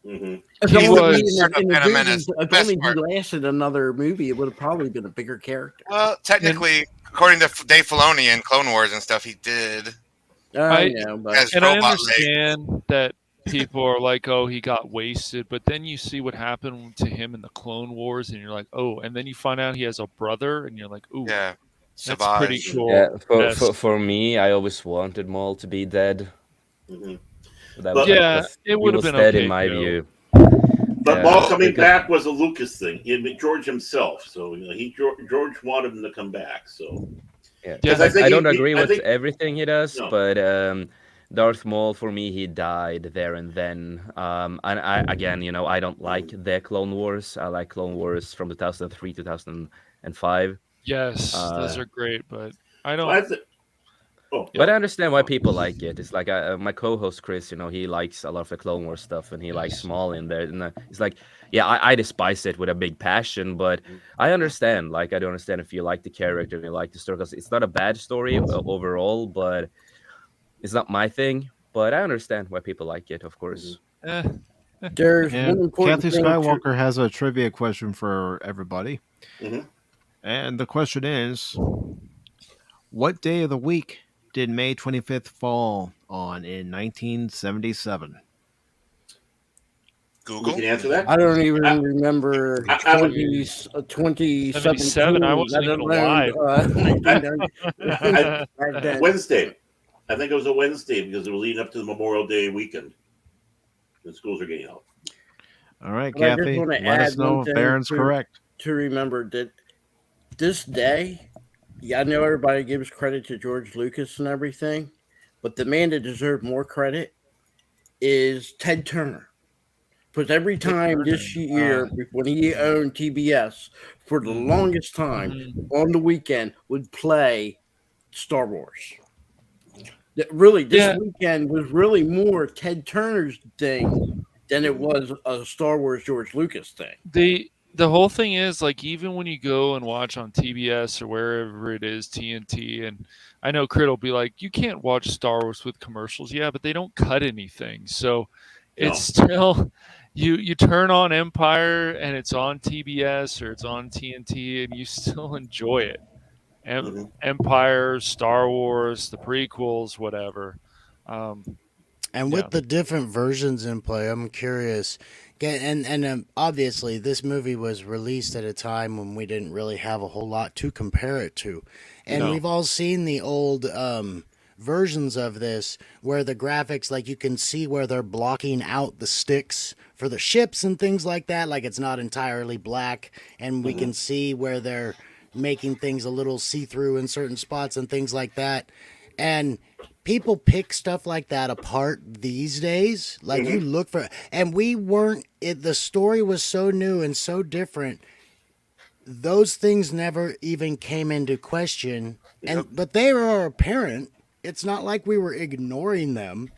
Mm-hmm. If He only was if only he lasted another movie, it would have probably been a bigger character. Well, technically, according to Dave Filoni and Clone Wars and stuff, he did. I know, but As And I robot understand that people are like, "Oh, he got wasted," but then you see what happened to him in the Clone Wars, and you're like, "Oh," and then you find out he has a brother, and you're like, "Ooh, Yeah, that's pretty Savage. cool." Yeah, Yes. for me, I always wanted Maul to be dead. Mm-hmm. That But- was Yeah, because it he would have was been dead okay, in my too. view. But Yeah, Maul coming because- back was a Lucas thing. George himself. So George wanted him to come back. So Yeah, Yeah. 'cause I think I don't he- agree I with think- everything he does, No. but Darth Maul for me, he died there and then. And I don't like the Clone Wars. I like Clone Wars from 2003, 2005. Yes, those are great, but I don't. I th- oh, But I understand why people like it. It's like my co-host Chris, he likes a lot of the Clone Wars stuff, and he likes Maul in there. And it's like, yeah, I despise it with a big passion, but I understand. Like, I do understand if you like the character and you like the story, because it's not a bad story overall, but it's not my thing. But I understand why people like it, of course. There's one And important Kathy thing to Skywalker has a trivia question for everybody. Mhm. And the question is, what day of the week did May 25th fall on in 1977? We Google. can answer that. I don't even I, remember I would 77. I 2017, wasn't let even alone alive. 1990 I, back then. Wednesday. I think it was a Wednesday because it was leading up to the Memorial Day weekend. The schools are getting out. All right, But I just Kathy, want to let us add one know if thing Baron's correct. to remember that this day, yeah, I know everybody gives credit to George Lucas and everything, but the man that deserved more credit is Ted Turner. Because every time this year, when he owned TBS, for the longest time on the weekend, would play Star Wars. Really, this weekend was really more Ted Turner's thing than it was a Star Wars George Lucas thing. The whole thing is like even when you go and watch on TBS or wherever it is TNT, and I know Crit will be like, you can't watch Star Wars with commercials. Yeah, but they don't cut anything, so it's still you turn on Empire and it's on TBS or it's on TNT and you still enjoy it. Empire, Star Wars, the prequels, whatever. And with the different versions in play, I'm curious. And obviously, this movie was released at a time when we didn't really have a whole lot to compare it to. And we've all seen the old versions of this where the graphics, like you can see where they're blocking out the sticks for the ships and things like that. Like it's not entirely black. And we can see where they're making things a little see-through in certain spots and things like that. And people pick stuff like that apart these days. Like you look for, and we weren't. The story was so new and so different. Those things never even came into question, but they are apparent. It's not like we were ignoring them,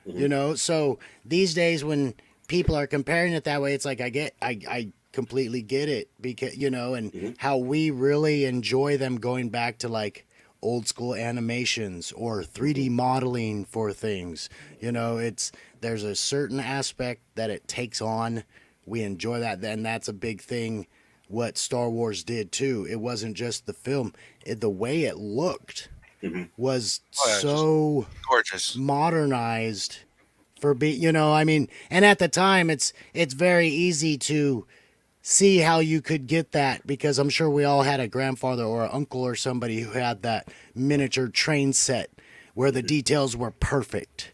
you know. So these days, when people are comparing it that way, it's like I completely get it because and how we really enjoy them going back to like old school animations or 3D modeling for things. There's a certain aspect that it takes on. We enjoy that, and that's a big thing what Star Wars did too. It wasn't just the film. The way it looked was so gorgeous, modernized for and at the time it's very easy to see how you could get that because I'm sure we all had a grandfather or an uncle or somebody who had that miniature train set where the details were perfect,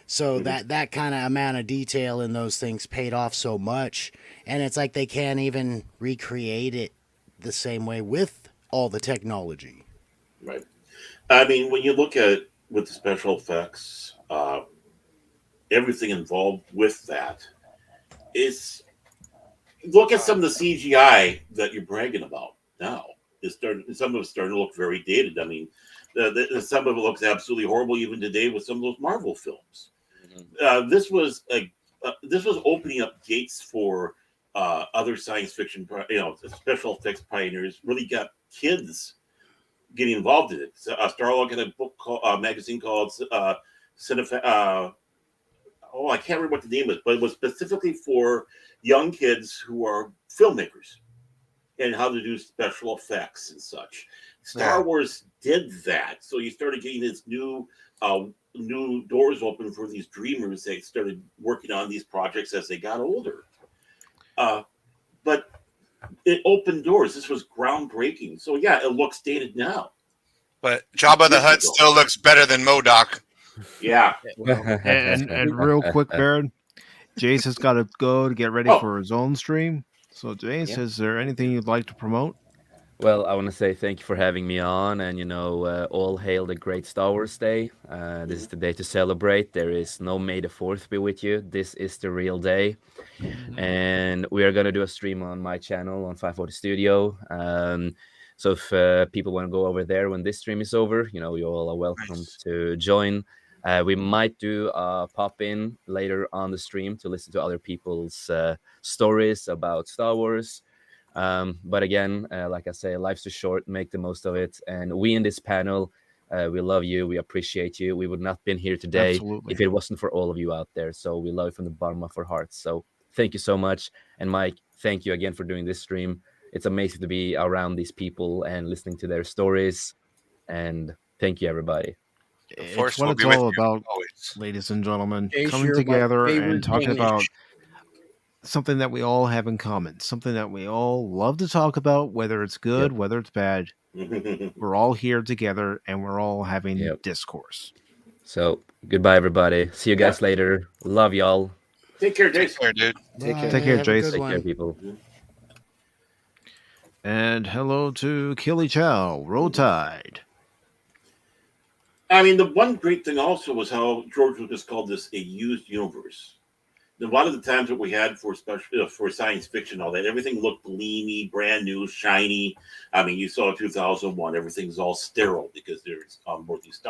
so that kind of amount of detail in those things paid off so much, and it's like they can't even recreate it the same way with all the technology. Right. I mean, when you look at with the special effects, everything involved with that is look at some of the CGI that you're bragging about now. Some of it's starting to look very dated. I mean, some of it looks absolutely horrible even today with some of those Marvel films. This was opening up gates for other science fiction, special effects pioneers. Really got kids getting involved in it. So, Starlog had a book magazine called Cinef. I can't remember what the name is, but it was specifically for young kids who are filmmakers and how to do special effects and such. Star Wars did that, so you started getting this new doors open for these dreamers. They started working on these projects as they got older, but it opened doors. This was groundbreaking. So yeah, it looks dated now, but Jabba the Hutt still looks better than MODOK. Yeah. And real quick, Baron, Jace has got to go to get ready for his own stream. So, Jace, is there anything you'd like to promote? Well, I want to say thank you for having me on, and all hail the great Star Wars Day. This is the day to celebrate. There is no May the 4th be with you. This is the real day, and we are gonna do a stream on my channel on 540 Studio. So if people want to go over there when this stream is over, you all are welcome to join. We might do a pop-in later on the stream to listen to other people's stories about Star Wars. But again, like I say, life's too short, make the most of it. And we in this panel We love you. We appreciate you. We would not been here today Absolutely. if it wasn't for all of you out there. So we love you from the bottom of our hearts. So thank you so much. And Mike, thank you again for doing this stream. It's amazing to be around these people and listening to their stories. And thank you, everybody. The It's Force what will it's be with all you about, always. ladies and gentlemen, Jace, coming you're my together and favorite talking Danish. about something that we all have in common, something that we all love to talk about, whether it's good, whether it's bad. We're all here together and we're all having discourse. So goodbye, everybody. See you guys later. Love y'all. Take care, Take Jace. care, dude. Take care. Take care, Have a Jace. good Take care, one. people. And hello to Killy Chow, Roll Tide. I mean, the one great thing also was how George Lucas called this a used universe. A lot of the times that we had for for science fiction, all that, everything looked gleamy, brand new, shiny. I mean, you saw 2001, everything's all sterile because there's on board these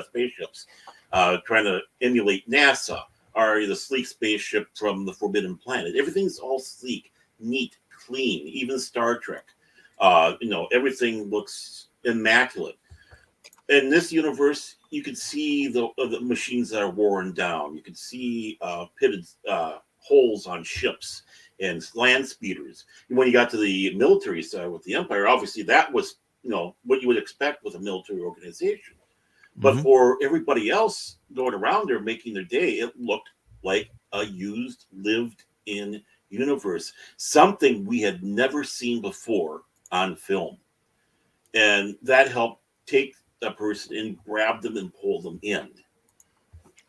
spaceships trying to emulate NASA or the sleek spaceship from the Forbidden Planet. Everything's all sleek, neat, clean. Even Star Trek, everything looks immaculate. In this universe, you could see the machines that are worn down. You could see pitted holes on ships and land speeders. And when you got to the military side with the Empire, obviously that was what you would expect with a military organization. But for everybody else going around there making their day, it looked like a used, lived-in universe, something we had never seen before on film, and that helped take a person and grab them and pull them in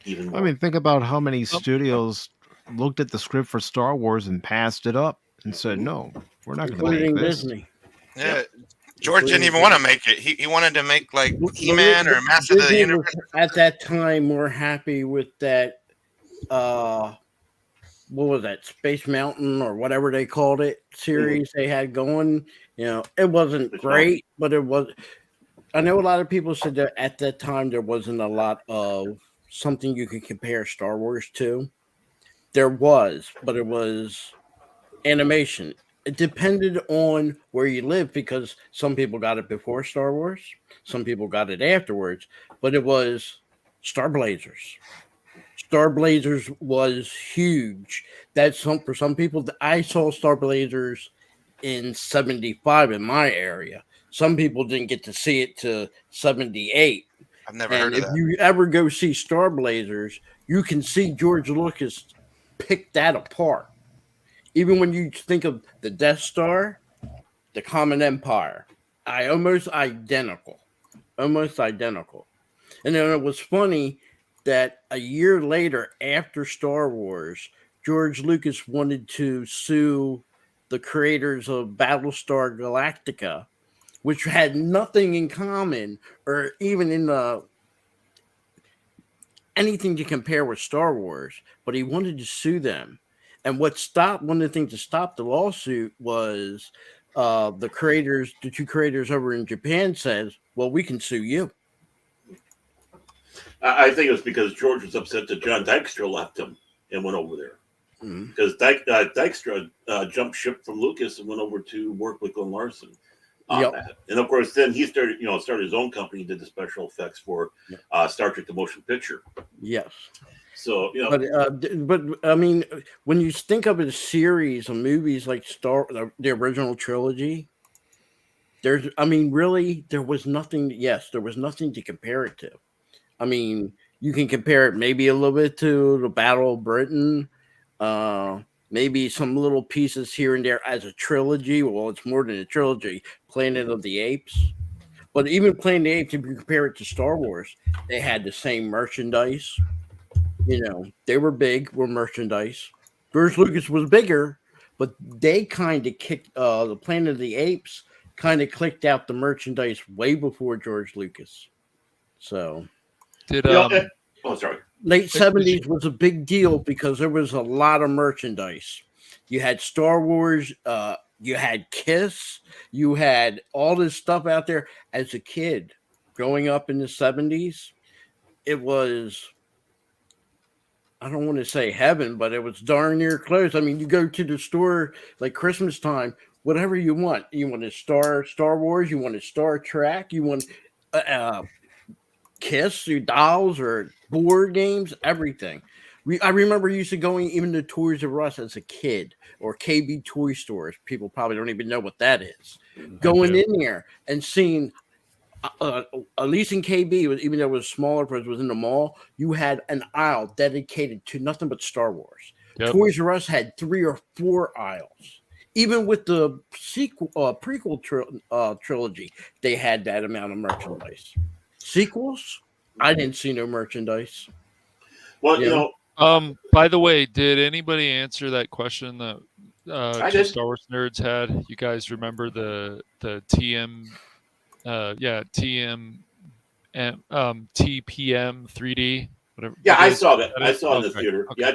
even more. I mean, think about how many studios looked at the script for Star Wars and passed it up and said, no, we're not going to make Including this. Disney. Yeah. George didn't even want to make it. He wanted to make like He-Man or Master of the Disney Universe. was at that time more happy with that what was that, Space Mountain or whatever they called it series they had going. It wasn't great, but it was. I know a lot of people said that at that time there wasn't a lot of something you could compare Star Wars to. There was, but it was animation. It depended on where you lived because some people got it before Star Wars, some people got it afterwards, but it was Star Blazers. Star Blazers was huge. For some people, I saw Star Blazers in 75 in my area. Some people didn't get to see it to 78. I've never heard of that. If you ever go see Star Blazers, you can see George Lucas pick that apart. Even when you think of the Death Star, the Common Empire, almost identical. And then it was funny that a year later, after Star Wars, George Lucas wanted to sue the creators of Battlestar Galactica, which had nothing in common or even in anything to compare with Star Wars, but he wanted to sue them. And one of the things to stop the lawsuit was the two creators over in Japan says, well, we can sue you. I think it was because George was upset that John Dykstra left him and went over there. Because Dykstra jumped ship from Lucas and went over to work with Glenn Larson on that. And of course, then he started his own company, did the special effects for Star Trek: The Motion Picture. Yes. So but I mean, when you think of a series of movies like the original trilogy, there was nothing. Yes, there was nothing to compare it to. I mean, you can compare it maybe a little bit to the Battle of Britain, maybe some little pieces here and there as a trilogy. Well, it's more than a trilogy. Planet of the Apes. But even Planet of the Apes, if you compare it to Star Wars, they had the same merchandise. They were big, were merchandise. George Lucas was bigger, but they kind of kicked the Planet of the Apes kind of clicked out the merchandise way before George Lucas. So sorry. Late 70s was a big deal because there was a lot of merchandise. You had Star Wars, you had Kiss, you had all this stuff out there. As a kid growing up in the 70s, it was, I don't want to say heaven, but it was darn near close. I mean, you go to the store like Christmas time, whatever you want. You want a Star Wars, you want a Star Trek, you want Kiss, dolls, or board games, everything. I remember used to going even to Toys R Us as a kid, or KB toy stores. People probably don't even know what that is. Going in there and seeing, at least in KB, even though it was smaller, because it was in the mall, you had an aisle dedicated to nothing but Star Wars. Yep. Toys R Us had 3 or 4 aisles. Even with the prequel trilogy, they had that amount of merchandise. Sequels, I didn't see no merchandise. Well, by the way, did anybody answer that question that two Star Wars nerds had? You guys remember the TM TPM 3D? Whatever. Yeah, I saw that. I saw it in the theater. Okay. Yeah, I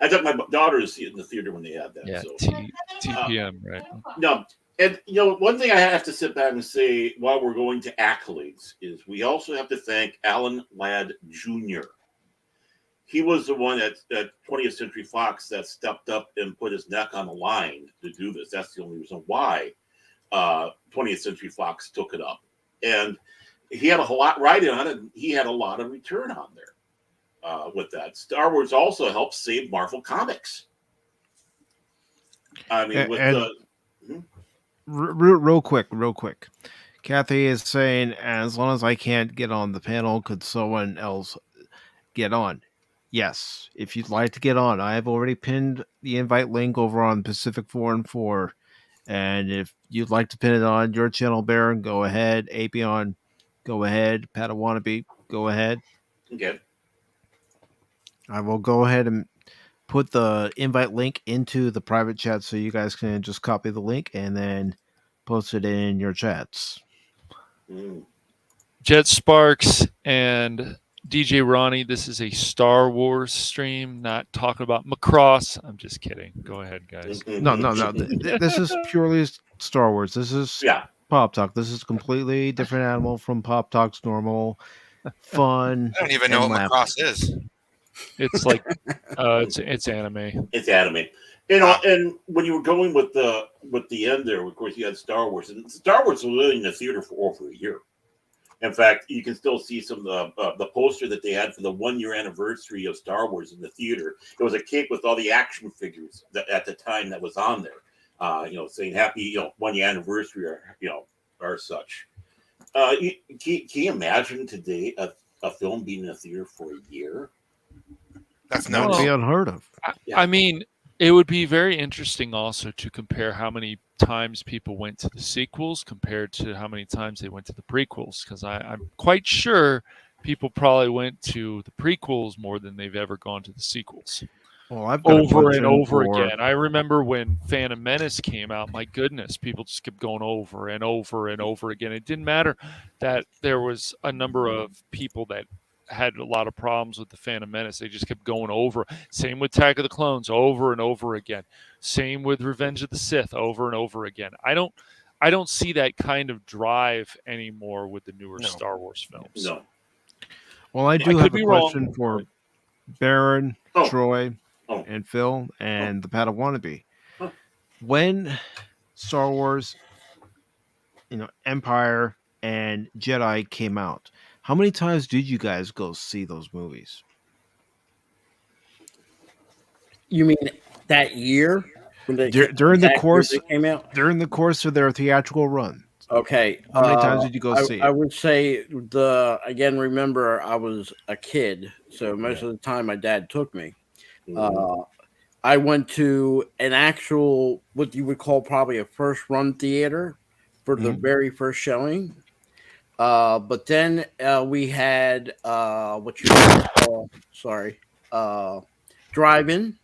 took my daughter to see it in the theater when they had that. Yeah, so. TPM, right? No, and one thing I have to sit back and say while we're going to accolades is we also have to thank Alan Ladd Jr. He was the one at 20th Century Fox that stepped up and put his neck on the line to do this. That's the only reason why 20th Century Fox took it up, and he had a lot riding on it. He had a lot of return on there. With that, Star Wars also helped save Marvel Comics. I mean, real quick, Kathy is saying, as long as I can't get on the panel, could someone else get on? Yes, if you'd like to get on, I have already pinned the invite link over on Pacific 4 and 4, and if you'd like to pin it on your channel, Baron, go ahead. Apion, go ahead. Padawannabe, go ahead. Okay. I will go ahead and put the invite link into the private chat so you guys can just copy the link and then post it in your chats. Jet Sparks and DJ Ronnie, this is a Star Wars stream, not talking about Macross. I'm just kidding. Go ahead, guys. No. This is purely Star Wars. This is Pop Talk. This is completely different animal from Pop Talk's normal fun. I don't even know what Macross is. It's like it's anime. It's anime. And when you were going with the end there, of course, you had Star Wars, and Star Wars was really in the theater for over a year. In fact, you can still see some of the poster that they had for the 1-year anniversary of Star Wars in the theater. It was a cake with all the action figures that at the time that was on there, saying happy 1-year anniversary or such. Can you imagine today a film being in a theater for a year? That's That would be unheard of. I mean, it would be very interesting also to compare how many times people went to the sequels compared to how many times they went to the prequels, because I'm quite sure people probably went to the prequels more than they've ever gone to the sequels. Well, I've got over and over again. I remember when Phantom Menace came out, my goodness, people just kept going over and over and over again. It didn't matter that there was a number of people that had a lot of problems with the Phantom Menace. They just kept going over. Same with Attack of the Clones, over and over again. Same with Revenge of the Sith, over and over again. I don't see that kind of drive anymore with the newer Star Wars films. No. Well, I do have a question for Baron, Troy, and Phil, and the Padawannabe. When Star Wars, Empire and Jedi came out, how many times did you guys go see those movies? You mean that year? When during the course they came out? During the course of their theatrical run. Okay. How many times did you go see it? I would say remember I was a kid, so most of the time my dad took me. I went to an actual, what you would call probably a first run theater for the very first showing. But then we had drive-in.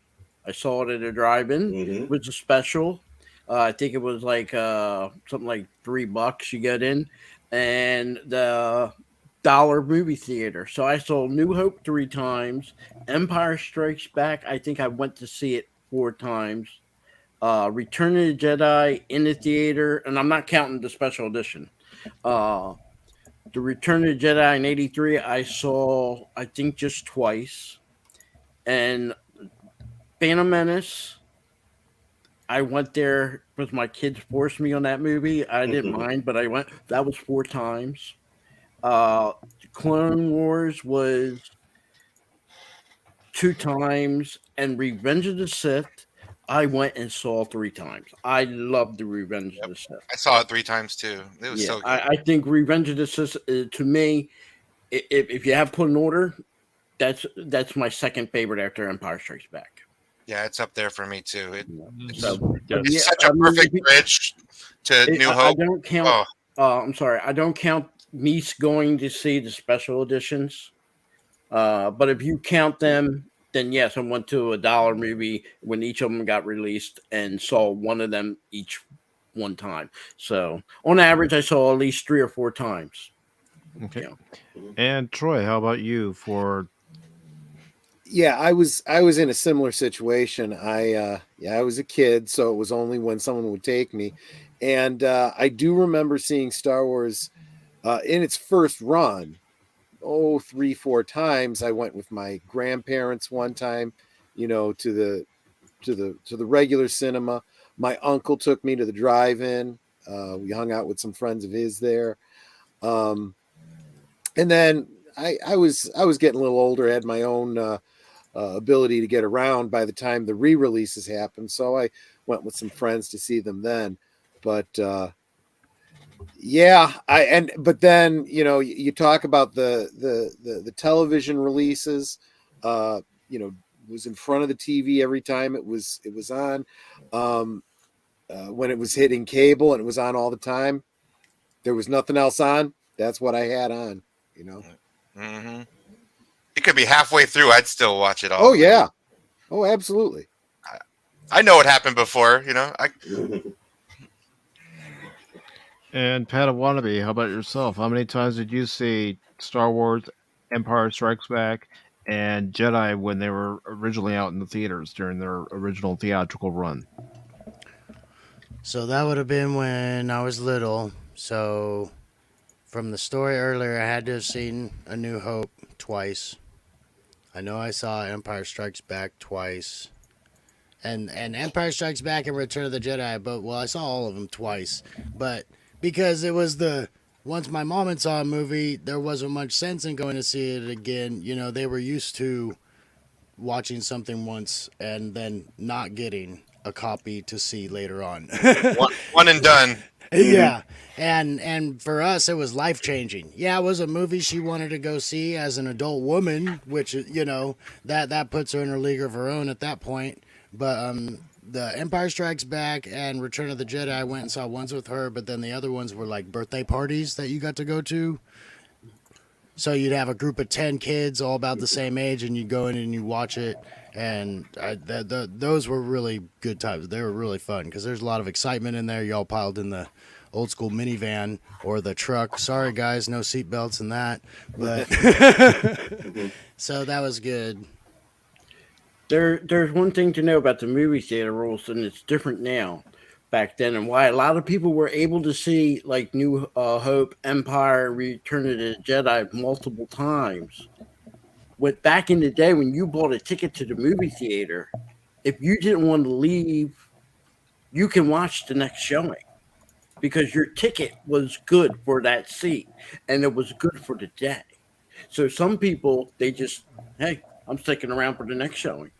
I saw it at a drive-in. It was a special. I think it was like something like $3 you get in, and the $1 movie theater. So I saw New Hope 3 times. Empire Strikes Back, I think I went to see it 4 times. Return of the Jedi in the theater, and I'm not counting the special edition. The Return of the Jedi in '83, I saw, I think, just twice. And Phantom Menace, I went there because my kids forced me on that movie. I didn't mind, but I went. That was 4 times. Clone Wars was 2 times, and Revenge of the Sith, I went and saw 3 times. I loved the Revenge of the Sith. I saw it 3 times too. It was so good. I think Revenge of the Sith, to me, if you have put in order, that's my second favorite after Empire Strikes Back. Yeah, it's up there for me too. It's such a perfect bridge to New Hope. I don't count. I'm sorry, I don't count me going to see the special editions. But if you count them, then yes, I went to a $1 movie when each of them got released and saw one of them each one time. So on average, I saw at least 3 or 4 times. Okay. And Troy, how about you? Yeah, I was in a similar situation. I was a kid, so it was only when someone would take me, and I do remember seeing Star Wars in its first run. 3-4 times. I went with my grandparents one time, to the regular cinema. My uncle took me to the drive-in. We hung out with some friends of his there. And then I was getting a little older, had my own ability to get around by the time the re-releases happened. So I went with some friends to see them then. But but then you talk about the television releases. Was in front of the TV every time it was on. When it was hitting cable and it was on all the time, there was nothing else on. That's what I had on. Mm-hmm. It could be halfway through. I'd still watch it all. Oh yeah. Oh, absolutely. I know what happened before. And Pat of Wannabe, how about yourself? How many times did you see Star Wars, Empire Strikes Back, and Jedi when they were originally out in the theaters during their original theatrical run? So that would have been when I was little. So from the story earlier, I had to have seen A New Hope twice. I know I saw Empire Strikes Back twice. And Empire Strikes Back and Return of the Jedi, I saw all of them twice. But because it was once my mom had saw a movie, there wasn't much sense in going to see it again. They were used to watching something once and then not getting a copy to see later on. one and done. Yeah. And for us, it was life-changing. Yeah, it was a movie she wanted to go see as an adult woman, which, that puts her in her league of her own at that point. But the Empire Strikes Back and Return of the Jedi, I went and saw ones with her, but then the other ones were like birthday parties that you got to go to. So you'd have a group of 10 kids all about the same age, and you'd go in and you watch it. And those were really good times. They were really fun because there's a lot of excitement in there. Y'all piled in the old school minivan or the truck. Sorry, guys, no seatbelts in that. But so that was good. There's one thing to know about the movie theater rules, and it's different now. Back then, and why a lot of people were able to see like New Hope, Empire, Return of the Jedi multiple times. Back in the day when you bought a ticket to the movie theater, if you didn't want to leave, you can watch the next showing because your ticket was good for that seat and it was good for the day. So some people, they just, hey, I'm sticking around for the next showing.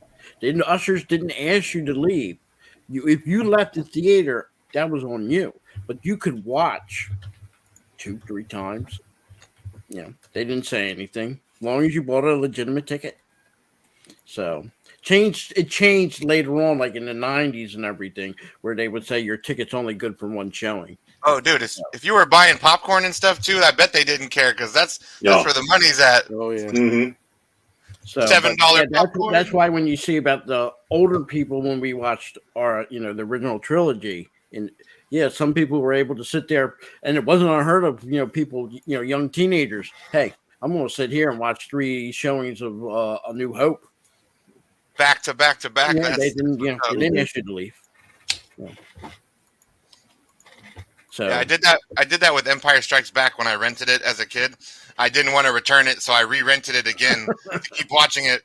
The ushers didn't ask you to leave. If you left the theater, that was on you. But you could watch 2-3 times. They didn't say anything. As long as you bought a legitimate ticket. So it changed later on, like in the 90s and everything, where they would say your ticket's only good for one showing. Oh, dude, if you were buying popcorn and stuff too, I bet they didn't care because that's where the money's at. Oh yeah. Mm-hmm. So $7 popcorn. That's why when you see about the older people when we watched our the original trilogy, and some people were able to sit there, and it wasn't unheard of. People, young teenagers. Hey, I'm going to sit here and watch 3 showings of A New Hope. Back to back to back. Yeah, they didn't ask you to leave. So I did that. I did that with Empire Strikes Back when I rented it as a kid. I didn't want to return it, so I re-rented it again to keep watching it.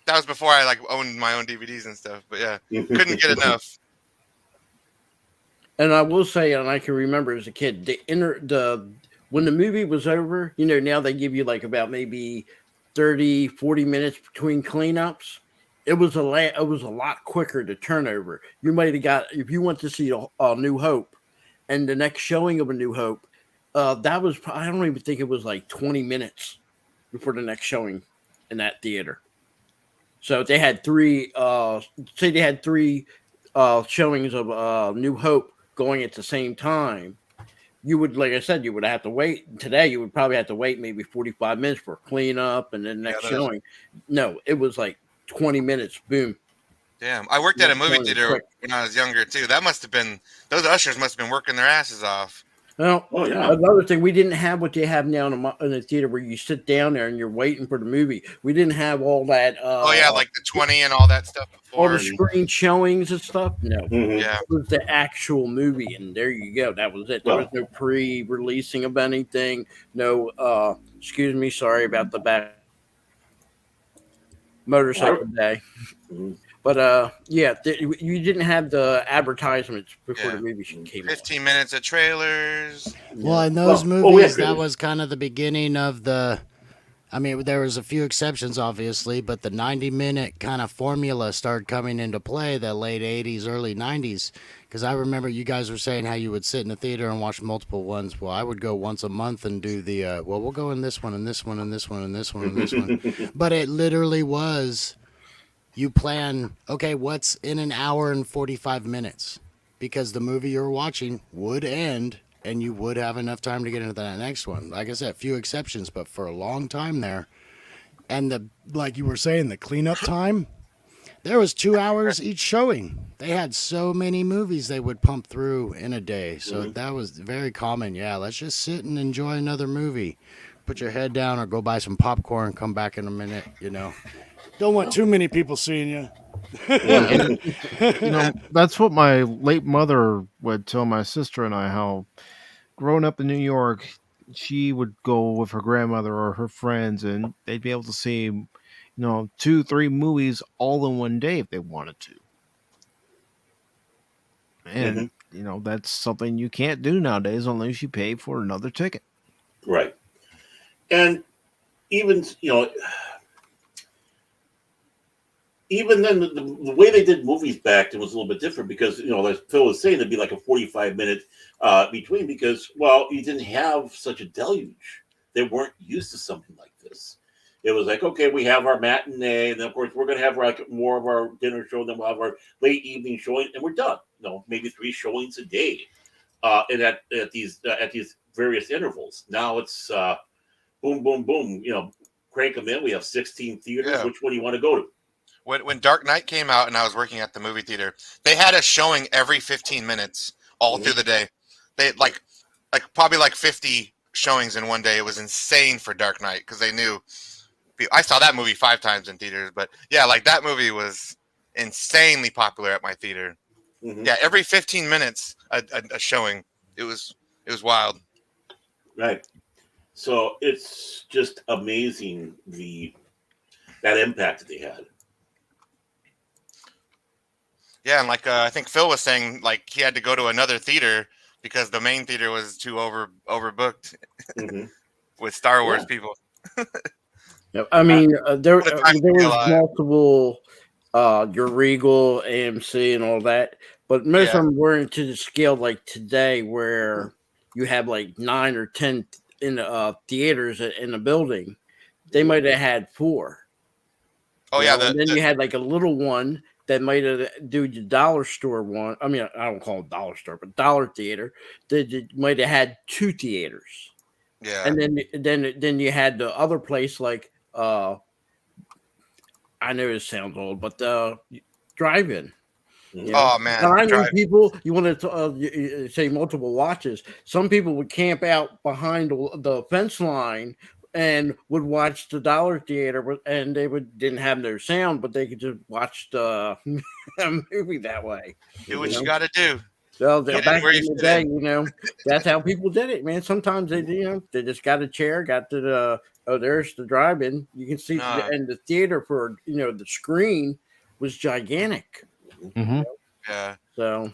That was before I owned my own DVDs and stuff. But yeah, couldn't get enough. And I will say, and I can remember as a kid, when the movie was over, now they give you like about maybe 30, 40 minutes between cleanups. It was a lot quicker to turn over. You might have got, if you went to see a New Hope and the next showing of A New Hope, that was, I don't even think it was like 20 minutes before the next showing in that theater. So they had three showings of New Hope going at the same time. You would, like I said, you would have to wait. Today, you would probably have to wait maybe 45 minutes for cleanup and then next showing. No, it was like 20 minutes. Boom. Damn. I worked at a movie theater when I was younger, too. That must have been, those ushers must have been working their asses off. Well, another thing, we didn't have what you have now in the theater where you sit down there and you're waiting for the movie. We didn't have all that. Like the 20 and all that stuff before. All the screen showings and stuff. No, Yeah, it was the actual movie, and there you go. That was it. There was no pre-releasing of anything. No, excuse me, sorry about the back motorcycle day. But you didn't have the advertisements before the movie came 15 minutes of trailers. Well, in those movies, that was kind of the beginning of the. I mean, there was a few exceptions, obviously, but the 90-minute kind of formula started coming into play the late 80s, early 90s. Because I remember you guys were saying how you would sit in the theater and watch multiple ones. Well, I would go once a month and do the, we'll go in this one and this one and this one and this one and this one. But it literally was, you plan, okay, what's in an hour and 45 minutes? Because the movie you're watching would end and you would have enough time to get into that next one. Like I said, few exceptions, but for a long time there. And like you were saying, the cleanup time, there was 2 hours each showing. They had so many movies they would pump through in a day. So that was very common. Yeah, let's just sit and enjoy another movie. Put your head down or go buy some popcorn, come back in a minute, Don't want too many people seeing you. That's what my late mother would tell my sister and I, how growing up in New York, she would go with her grandmother or her friends and they'd be able to see 2-3 movies all in one day if they wanted to. And that's something you can't do nowadays unless you pay for another ticket. Right. And even even then, the way they did movies back then was a little bit different because, as Phil was saying, there'd be like a 45-minute between because, you didn't have such a deluge. They weren't used to something like this. It was like, okay, we have our matinee, and then, of course, we're going to have more of our dinner show, and then we'll have our late evening showing, and we're done. Maybe 3 showings a day and at these various intervals. Now it's boom, boom, boom, crank them in. We have 16 theaters. Yeah. Which one do you want to go to? When Dark Knight came out and I was working at the movie theater, they had a showing every 15 minutes all through the day. They probably 50 showings in one day. It was insane for Dark Knight because they knew. I saw that movie 5 times in theaters, but yeah, that movie was insanely popular at my theater. Yeah, every 15 minutes a showing. It was wild. Right. So it's just amazing that impact that they had. Yeah, and I think Phil was saying, he had to go to another theater because the main theater was too overbooked with Star Wars people. I mean, there was multiple, your Regal, AMC, and all that, but most of them weren't to the scale like today, where you have 9 or 10 in theaters in the building. They might have had 4. Oh yeah, and then you had a little one that might have do the dollar store one. I mean, I don't call it dollar store, but dollar theater. That might have had 2 theaters. Yeah, and then you had the other place I know it sounds old, but drive-in. Oh man! I know people. You want to say multiple watches. Some people would camp out behind the fence line and would watch the dollar theater, and they didn't have their sound, but they could just watch the movie that way. Do what you got to do. So back in the day, that's how people did it, man. Sometimes they they just got a chair, got to the there's the drive-in. You can see, and the theater for the screen was gigantic. Yeah. So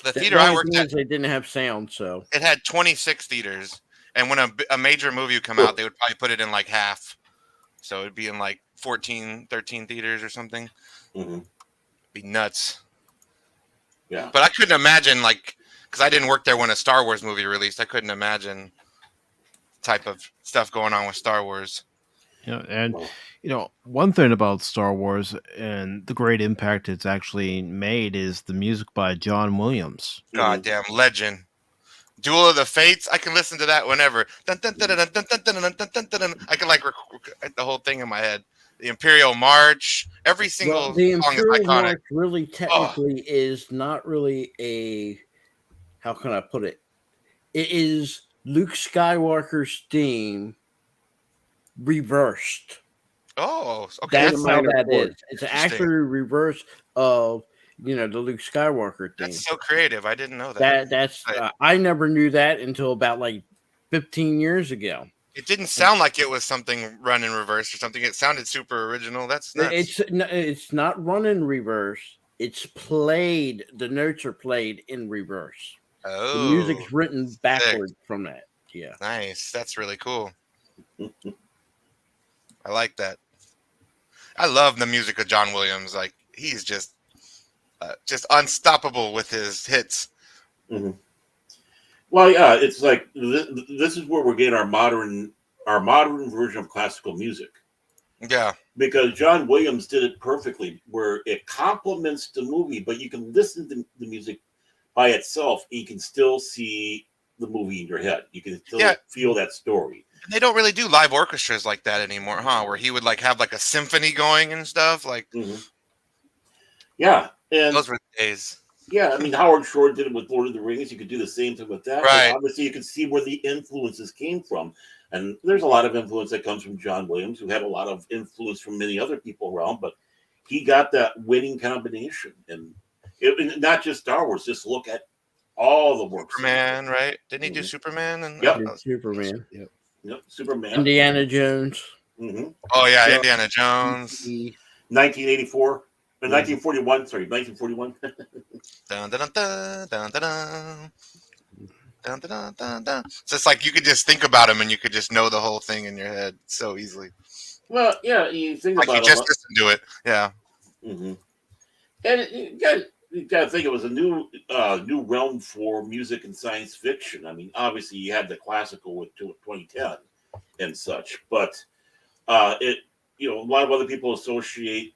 the theater I worked at, they didn't have sound, so it had 26 theaters, And when a major movie would come out, they would probably put it in like half. So it'd be in like 14, 13 theaters or something. Mm-hmm. Be nuts. Yeah. But I couldn't imagine, like, because I didn't work there when a Star Wars movie released. I couldn't imagine type of stuff going on with Star Wars. Yeah, and one thing about Star Wars and the great impact it's actually made is the music by John Williams. Goddamn legend. Duel of the Fates. I can listen to that whenever. Dun, dun, dun, dun, dun, dun, dun, dun, dun, dun, dun. I can like the whole thing in my head. The Imperial March. Every single the song is Imperial iconic. March really technically is not really a. How can I put it? It is Luke Skywalker's theme reversed. Oh, okay. That's how that is. It's actually reverse of the Luke Skywalker theme. That's so creative. I didn't know that. That's I never knew that until about like 15 years ago. It didn't sound like it was something run in reverse or something. It sounded super original. That's nuts. It's not run in reverse. It's played. The notes are played in reverse. Oh, the music's written backward from that. Yeah, nice. That's really cool. I like that. I love the music of John Williams. Like he's just unstoppable with his hits. Mm-hmm. Well, yeah, it's like this is where we're getting our modern version of classical music. Yeah, because John Williams did it perfectly, where it complements the movie, but you can listen to the music by itself. And you can still see the movie in your head. You can still feel that story. They don't really do live orchestras like that anymore, huh? Where he would like have like a symphony going and stuff. Like, yeah, and those were the days. Yeah, I mean Howard Shore did it with Lord of the Rings. You could do the same thing with that. Right. But obviously, you can see where the influences came from, and there's a lot of influence that comes from John Williams, who had a lot of influence from many other people around. But he got that winning combination, and not just Star Wars. Just look at all the works. Superman, right? Didn't he do Superman? And Superman. Yep, Superman. Indiana Jones. Mm-hmm. Oh yeah, so, Indiana Jones. 1984. 1941. Sorry, 1941. Dun, dun, dun, dun, dun, dun. Dun, dun, dun, dun. So it's like you could just think about him and you could just know the whole thing in your head so easily. Well, yeah, you think like about you just listen to it. Yeah. Mm-hmm. And you got to think it was a new realm for music and science fiction. I mean, obviously you had the classical with 2010 and such, but a lot of other people associate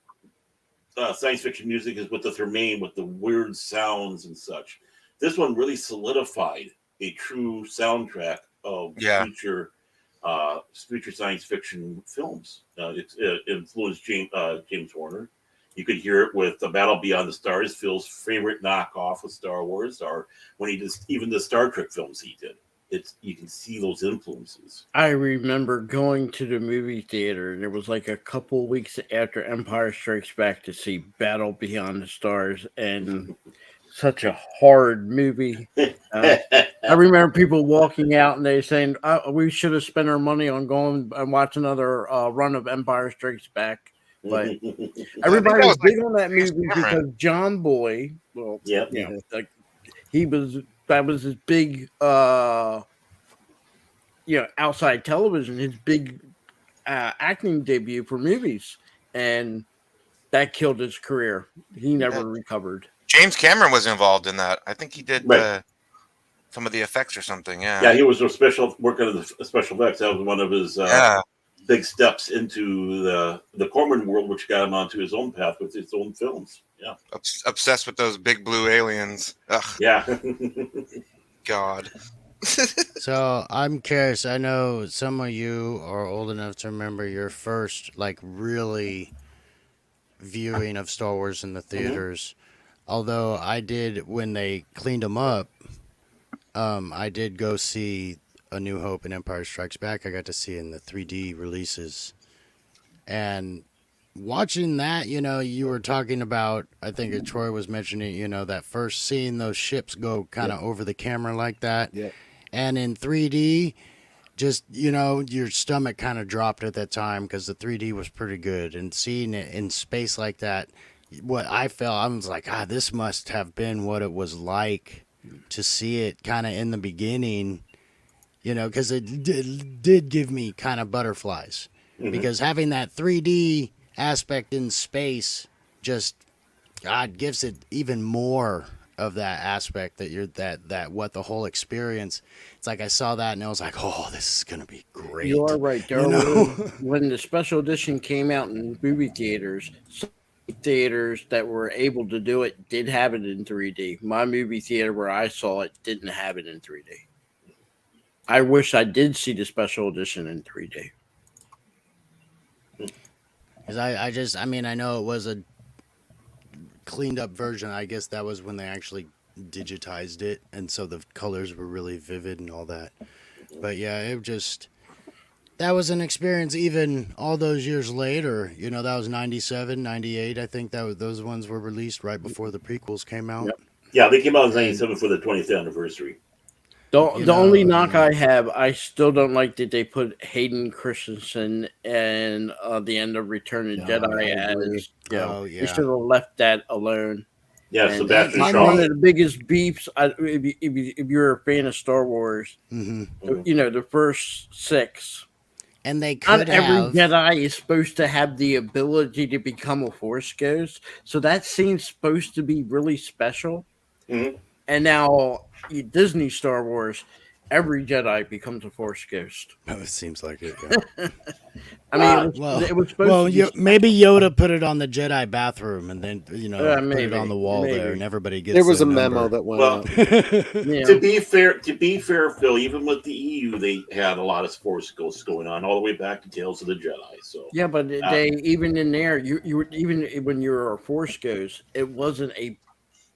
science fiction music is with the Thermain, with the weird sounds and such. This one really solidified a true soundtrack of future science fiction films. It influenced James Horner. You could hear it with The Battle Beyond the Stars, Phil's favorite knockoff of Star Wars, or when he did even the Star Trek films he did. You can see those influences. I remember going to the movie theater, and it was like a couple weeks after Empire Strikes Back to see Battle Beyond the Stars, and such a hard movie. I remember people walking out and they saying, we should have spent our money on going and watch another run of Empire Strikes Back. But everybody was big on that movie because John Boy, that was his big, outside television, his big acting debut for movies, and that killed his career. He never recovered. James Cameron was involved in that. I think he did some of the effects or something. Yeah, he was working on the special effects. That was one of his big steps into the Corman world, which got him onto his own path with his own films. Yeah, obsessed with those big blue aliens. Ugh. Yeah. God. So I'm curious. I know some of you are old enough to remember your first, really viewing of Star Wars in the theaters. Although I did, when they cleaned them up, I did go see A New Hope and Empire Strikes Back. I got to see in the 3D releases. And watching that, you were talking about, I think Troy was mentioning, that first seeing those ships go kind of over the camera like that. Yeah. And in 3D, just, your stomach kind of dropped at that time because the 3D was pretty good. And seeing it in space like that, what I felt, I was like, this must have been what it was like to see it kind of in the beginning. because it did give me kind of butterflies. Because having that 3D aspect in space just God gives it even more of that aspect that what the whole experience. It's like I saw that and I was like, oh, this is gonna be great. You are right. When the special edition came out in movie theaters, some theaters that were able to do it did have it in 3D. My movie theater where I saw it didn't have it in 3D. I wish I did see the special edition in 3D. Because I know it was a cleaned up version. I guess that was when they actually digitized it, and so the colors were really vivid and all that. But yeah, that was an experience even all those years later. That was 97, 98. I think those ones were released right before the prequels came out. Yep. Yeah, they came out in 97 for the 20th anniversary. The only knock I have, I still don't like that they put Hayden Christensen and the end of Return of Jedi as. They should have left that alone. Yeah, and Sebastian that's Shaw. one of the biggest beefs. If you're a fan of Star Wars, the first 6. And they could Not every Jedi is supposed to have the ability to become a Force ghost, so that scene's supposed to be really special. Mm-hmm. And now Disney Star Wars, every Jedi becomes a Force ghost. Oh, it seems like it. Yeah. I mean, it was supposed to be maybe Yoda put it on the Jedi bathroom and then put it on the wall there, and everybody gets. There was a memo that went out. To be fair, Phil, even with the EU, they had a lot of Force ghosts going on all the way back to Tales of the Jedi. So yeah, but they even in there, you were, even when you were a Force ghost, it wasn't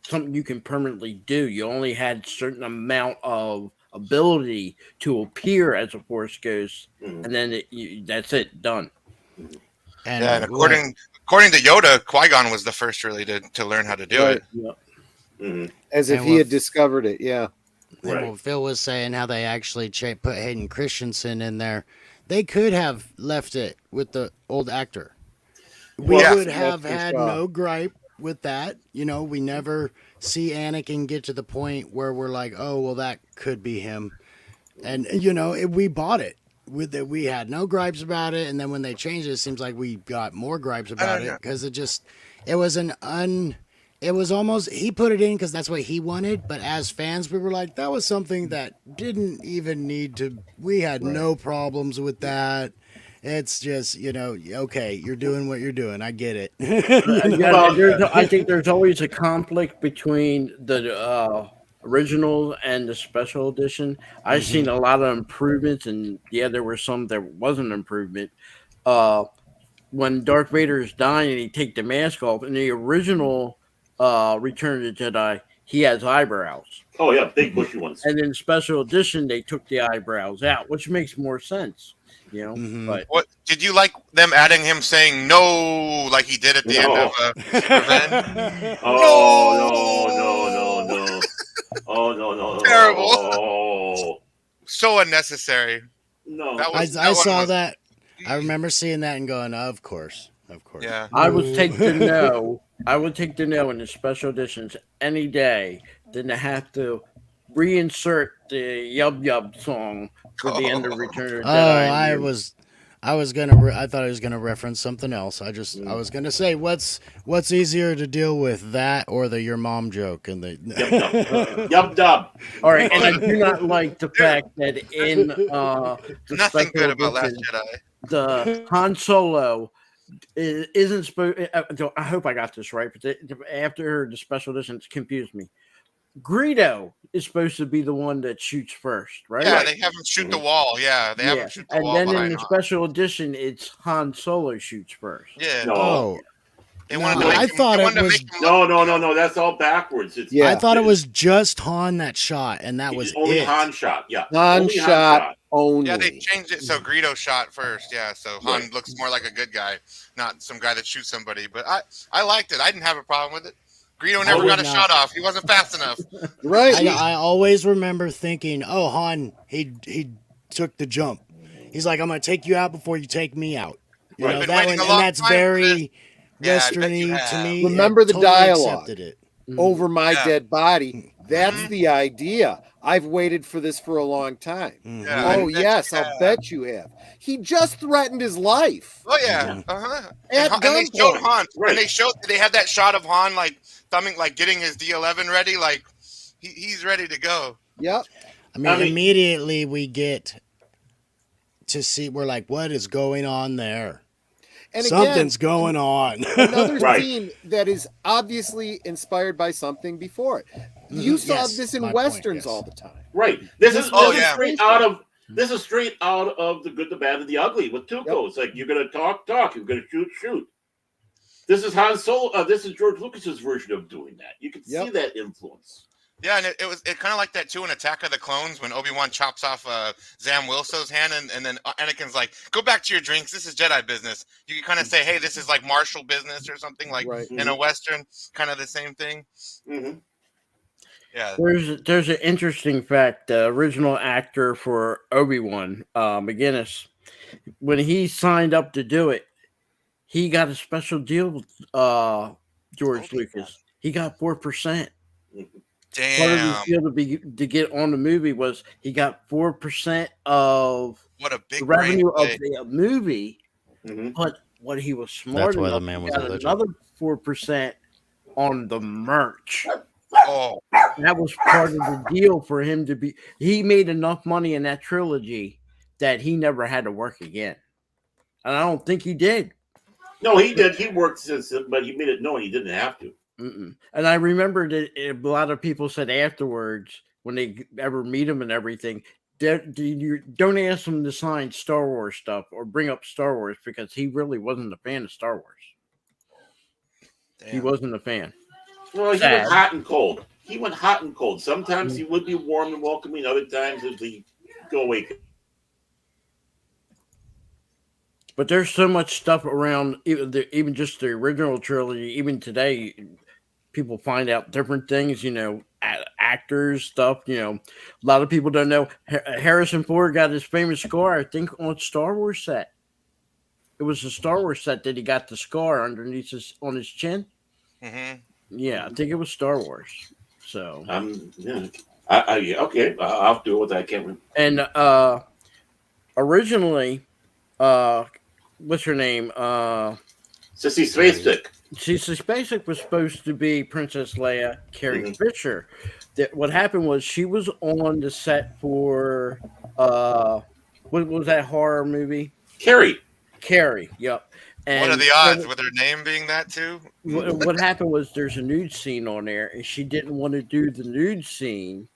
something you can permanently do. You only had a certain amount of ability to appear as a Force ghost, and then that's it, done. And according to Yoda, Qui-Gon was the first really to learn how to do it. Yeah. As if he had discovered it. Yeah. Well, Phil was saying how they actually put Hayden Christensen in there. They could have left it with the old actor. We would have had no gripe with that. We never see Anakin get to the point where we're like, oh, well, that could be him. And, we bought it. We had no gripes about it. And then when they changed it seems like we got more gripes about it because it was almost, he put it in because that's what he wanted. But as fans, we were like, that was something that didn't even need to, we had no problems with that. It's just, okay, you're doing what you're doing. I get it. I think there's always a conflict between the original and the special edition. I've seen a lot of improvements, and there were some that wasn't improvement. When Darth Vader is dying and he take the mask off, in the original Return of the Jedi, he has eyebrows. Oh yeah, big bushy ones. And in special edition, they took the eyebrows out, which makes more sense. But what did you like them adding him saying no like he did at the end of Revenge? No. Oh no. Terrible. Oh. So unnecessary. No. I saw that. I remember seeing that and going, of course. Yeah. I would take the no. I would take the no in the special editions any day than to have to reinsert the Yub Yub song for the end of Return of the Jedi. I thought I was gonna reference something else. I was gonna say what's easier to deal with, that or the your mom joke and the Yub Dub. All right, and I do not like the fact that in the nothing good about Last Jedi. The Han Solo isn't supposed. I hope I got this right, but after the special edition, it's confused me. Greedo is supposed to be the one that shoots first, right? Yeah, they have him shoot the wall. Yeah, they have him shoot the wall. And then in the special edition, it's Han Solo shoots first. Yeah. No. I thought it was no. That's all backwards. I thought it was just Han that shot, and that was only it. Han shot. Yeah, Han shot only. Yeah, they changed it so Greedo shot first. Yeah, so Han looks more like a good guy, not some guy that shoots somebody. But I liked it. I didn't have a problem with it. Greedo never got a shot off. He wasn't fast enough. Right. I always remember thinking, oh, Han, he took the jump. He's like, I'm going to take you out before you take me out. You know, that one, and that's very Western-y to me. Remember the totally dialogue. It. Over my dead body. That's the idea. I've waited for this for a long time. Yeah, Oh, yes, I'll bet you have. He just threatened his life. Oh yeah, uh-huh. At And they showed gunpoint. Han, Right. and they had that shot of Han like thumbing, like getting his D11 ready, like he's ready to go. Yep. I mean, immediately we get to see, we're like, what is going on there? And Something's again, going on. another Right. scene that is obviously inspired by something before it. You saw Yes, this in my point, westerns yes. all the time. Right. This is yeah. straight out of The Good, the Bad, and the Ugly with Tuco. Yep. It's like you're gonna talk. You're gonna shoot. This is Han Solo. This is George Lucas's version of doing that. You can see that influence. Yeah, and it kind of like that too in Attack of the Clones when Obi-Wan chops off Zam Wilso's hand, and then Anakin's like, "Go back to your drinks. This is Jedi business." You can kind of say, "Hey, this is like martial business" or something like in a Western, kind of the same thing. Mm-hmm. Yeah. There's an interesting fact. The original actor for Obi-Wan, McGinnis, when he signed up to do it, he got a special deal with George Lucas. He got 4%. Damn. Part of his deal to get on the movie was he got 4% of what a big the revenue of play. the movie. Mm-hmm. But what he was smart That's why enough, the man he was got a legend. another 4% on the merch. Oh, That was part of the deal for him to be. He made enough money in that trilogy that he never had to work again, and I don't think he did. No, he did. He worked since, but he made it known he didn't have to. And I remember that a lot of people said afterwards when they ever meet him and everything, you don't ask him to sign Star Wars stuff or bring up Star Wars because he really wasn't a fan of Star Wars. damn. He wasn't a fan. Well, he Sad. went hot and cold. Sometimes he would be warm and welcoming. Other times it would be go away. But there's so much stuff around, even just the original trilogy. Even today, people find out different things. Actors stuff. A lot of people don't know. Harrison Ford got his famous scar, I think, on Star Wars set. It was a Star Wars set that he got the scar underneath on his chin. Mm-hmm. Yeah, I think it was Star Wars. So Yeah. Okay. I'll do it with that. I can't remember. and originally, what's her name? Sissy Spacek. Sissy Spacek was supposed to be Princess Leia, Carrie Mhm. Fisher. What happened was she was on the set for what was that horror movie? Carrie. Yep. And What are the odds with her name being that too? What happened was there's a nude scene on there, and she didn't want to do the nude scene,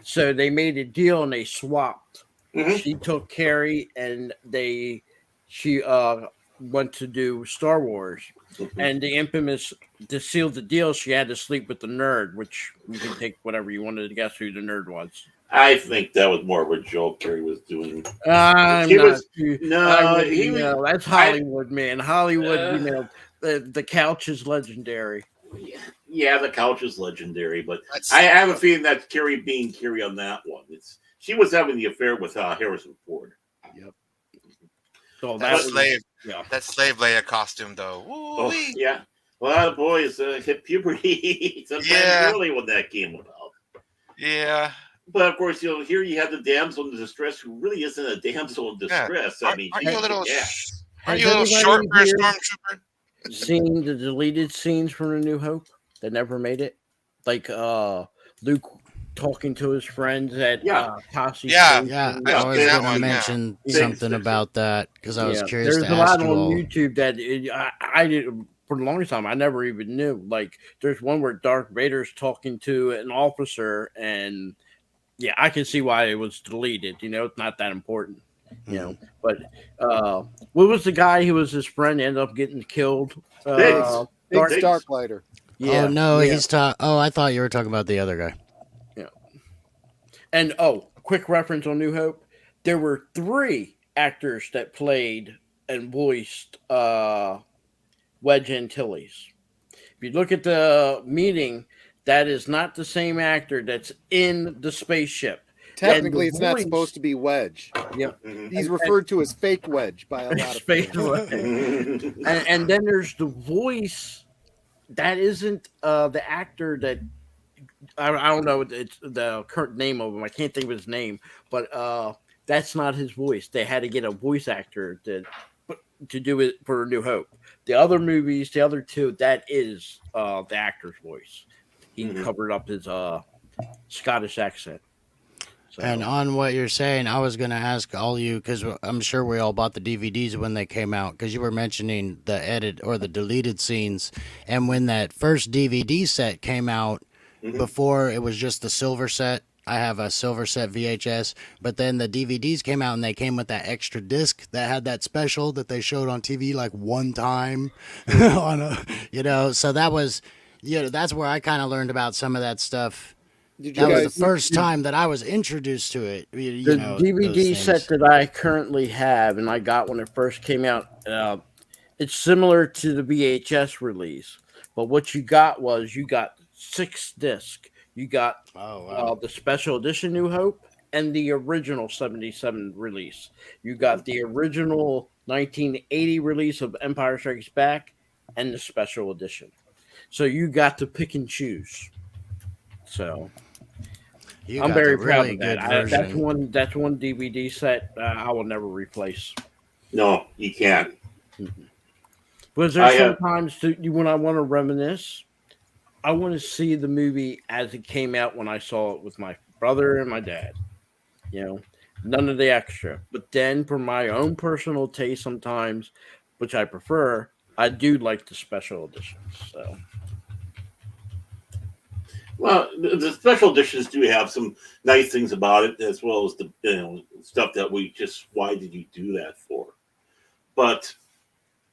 so they made a deal and they swapped. Mhm. She took Carrie, and she went to do Star Wars, and the infamous to seal the deal, she had to sleep with the nerd, which you can take whatever you wanted to guess who the nerd was. I think that was more of a joke Carrie was doing. That's Hollywood, man. Hollywood, the couch is legendary. Yeah, the couch is legendary, but I have a feeling that's Carrie being Carrie on that one. She was having the affair with Harrison Ford. Yep. So That slave Leia costume though. Oh, yeah. A lot of boys hit puberty sometime early when that came about. Yeah. But of course, here you have the damsel in distress who really isn't a damsel in distress. Yeah. I mean, are you a little Has short for a anybody stormtrooper? seen the deleted scenes from A New Hope that never made it? Like Luke talking to his friends at Posse. Yeah. Yeah, I I was that going to one, mention yeah. something about that because I was curious There's to a lot ask on you all. YouTube that I did for the longest time. I never even knew. Like, there's one where Darth Vader's talking to an officer, and I can see why it was deleted. It's not that important. But what was the guy who was his friend ended up getting killed? Biggs Starklighter. Yeah. Oh no, he's talking. Oh, I thought you were talking about the other guy. Yeah. And quick reference on New Hope. There were 3 actors that played and voiced Wedge Antilles. If you look at the meeting, that is not the same actor that's in the spaceship. Technically, it's not supposed to be Wedge. Yep. He's referred to as fake Wedge by a lot of people. and then there's the voice. That isn't the actor that I don't know it's the current name of him. I can't think of his name, but that's not his voice. They had to get a voice actor to do it for A New Hope. The other movies, the other two, that is the actor's voice. He covered up his Scottish accent. So. And on what you're saying, I was going to ask all you, because I'm sure we all bought the DVDs when they came out, because you were mentioning the edit or the deleted scenes. And when that first DVD set came out, before it was just the silver set, I have a silver set VHS, but then the DVDs came out and they came with that extra disc that had that special that they showed on TV like one time on a, so that was, that's where I kind of learned about some of that stuff. That was the first time that I was introduced to it. The DVD set that I currently have, and I got when it first came out, it's similar to the VHS release. But what you got 6 discs. You got the special edition New Hope and the original 77 release. You got the original 1980 release of Empire Strikes Back and the special edition. So you got to pick and choose. So I'm very proud of that. That's one DVD set I will never replace. No, you can't. But there's sometimes when I want to reminisce, I want to see the movie as it came out when I saw it with my brother and my dad. None of the extra. But then for my own personal taste sometimes, which I prefer, I do like the special editions. So. Well, the special editions do have some nice things about it, as well as the stuff that why did you do that for? But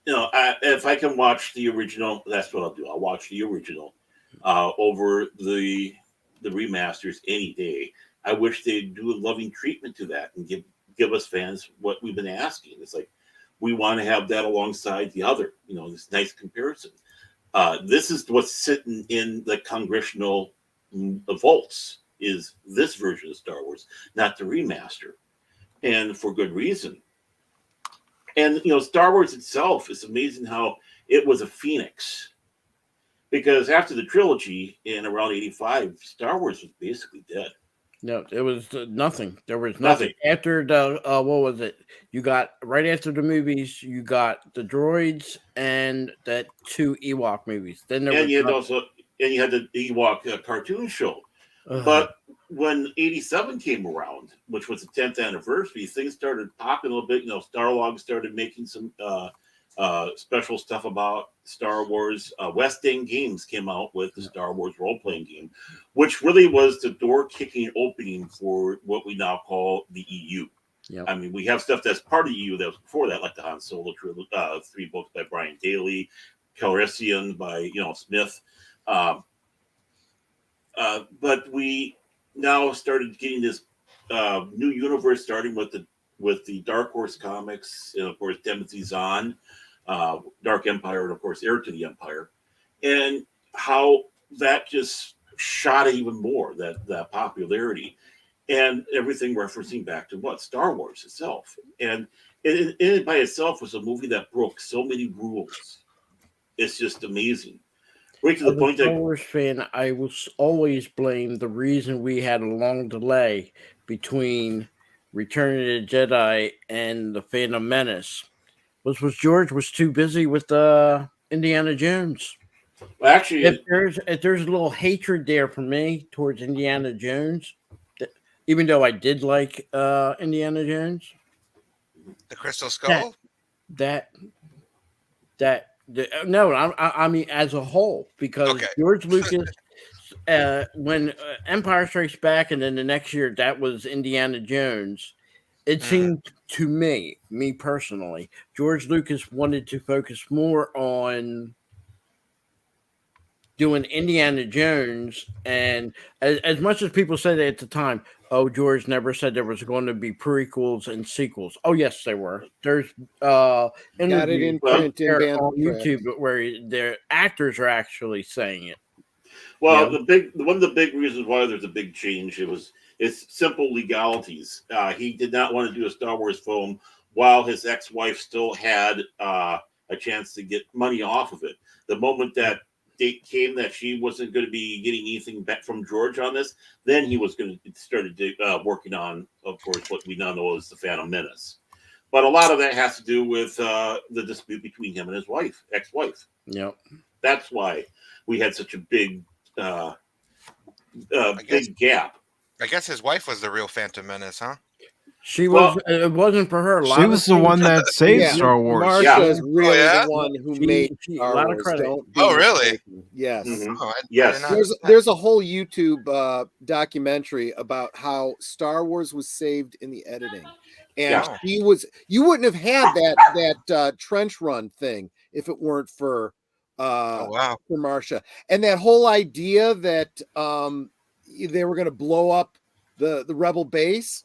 if I can watch the original, that's what I'll do. I'll watch the original over the remasters any day. I wish they'd do a loving treatment to that and give us fans what we've been asking. It's like we want to have that alongside the other, this nice comparison. This is what's sitting in the congressional vaults, is this version of Star Wars, not the remaster, and for good reason. And Star Wars itself is amazing how it was a phoenix, because after the trilogy in around 85, Star Wars was basically dead. No, it was nothing. There was nothing. After the what was it? You got right after the movies. You got the droids and that 2 Ewok movies. Then there you had the Ewok cartoon show. But when 87 came around, which was the 10th anniversary, things started popping a little bit. Starlog started making some special stuff about Star Wars. West End Games came out with the Star Wars role-playing game, which really was the door-kicking opening for what we now call the EU. Yep. I mean, we have stuff that's part of the EU that was before that, like the Han Solo 3 books by Brian Daley, Calrissian by Smith. But we now started getting this new universe, starting with the Dark Horse comics, and of course Timothy Zahn, Dark Empire, and of course Heir to the Empire, and how that just shot even more, that popularity, and everything referencing back to Star Wars itself. And it by itself was a movie that broke so many rules. It's just amazing. Right to the point that Star Wars fan, I will always blame the reason we had a long delay between Return of the Jedi and the Phantom Menace was George was too busy with Indiana Jones. Well, actually, if there's a little hatred there for me towards Indiana Jones, even though I did like Indiana Jones, the Crystal Skull, no, I mean as a whole, because George Lucas, when Empire Strikes Back, and then the next year that was Indiana Jones, it seemed to me personally, George Lucas wanted to focus more on doing Indiana Jones, and as much as people said at the time, George never said there was going to be prequels and sequels. Oh, yes, there were. There's interviews on YouTube where their actors are actually saying it. Well, one of the big reasons why there's a big change, it's simple legalities. He did not want to do a Star Wars film while his ex-wife still had a chance to get money off of it. The moment that date came that she wasn't going to be getting anything back from George on this, then he was going to start working on, of course, what we now know as the Phantom Menace. But a lot of that has to do with the dispute between him and his wife, ex-wife. Yep. That's why we had such a big gap. I guess his wife was the real Phantom Menace, huh? She was. It wasn't for her. She was the one that saved Star Wars. Marsha is really the one who made a lot of credit. Really? Yes. Mm-hmm. Yes. There's a whole YouTube documentary about how Star Wars was saved in the editing, and you wouldn't have had that trench run thing if it weren't for for Marsha, and that whole idea that they were going to blow up the rebel base.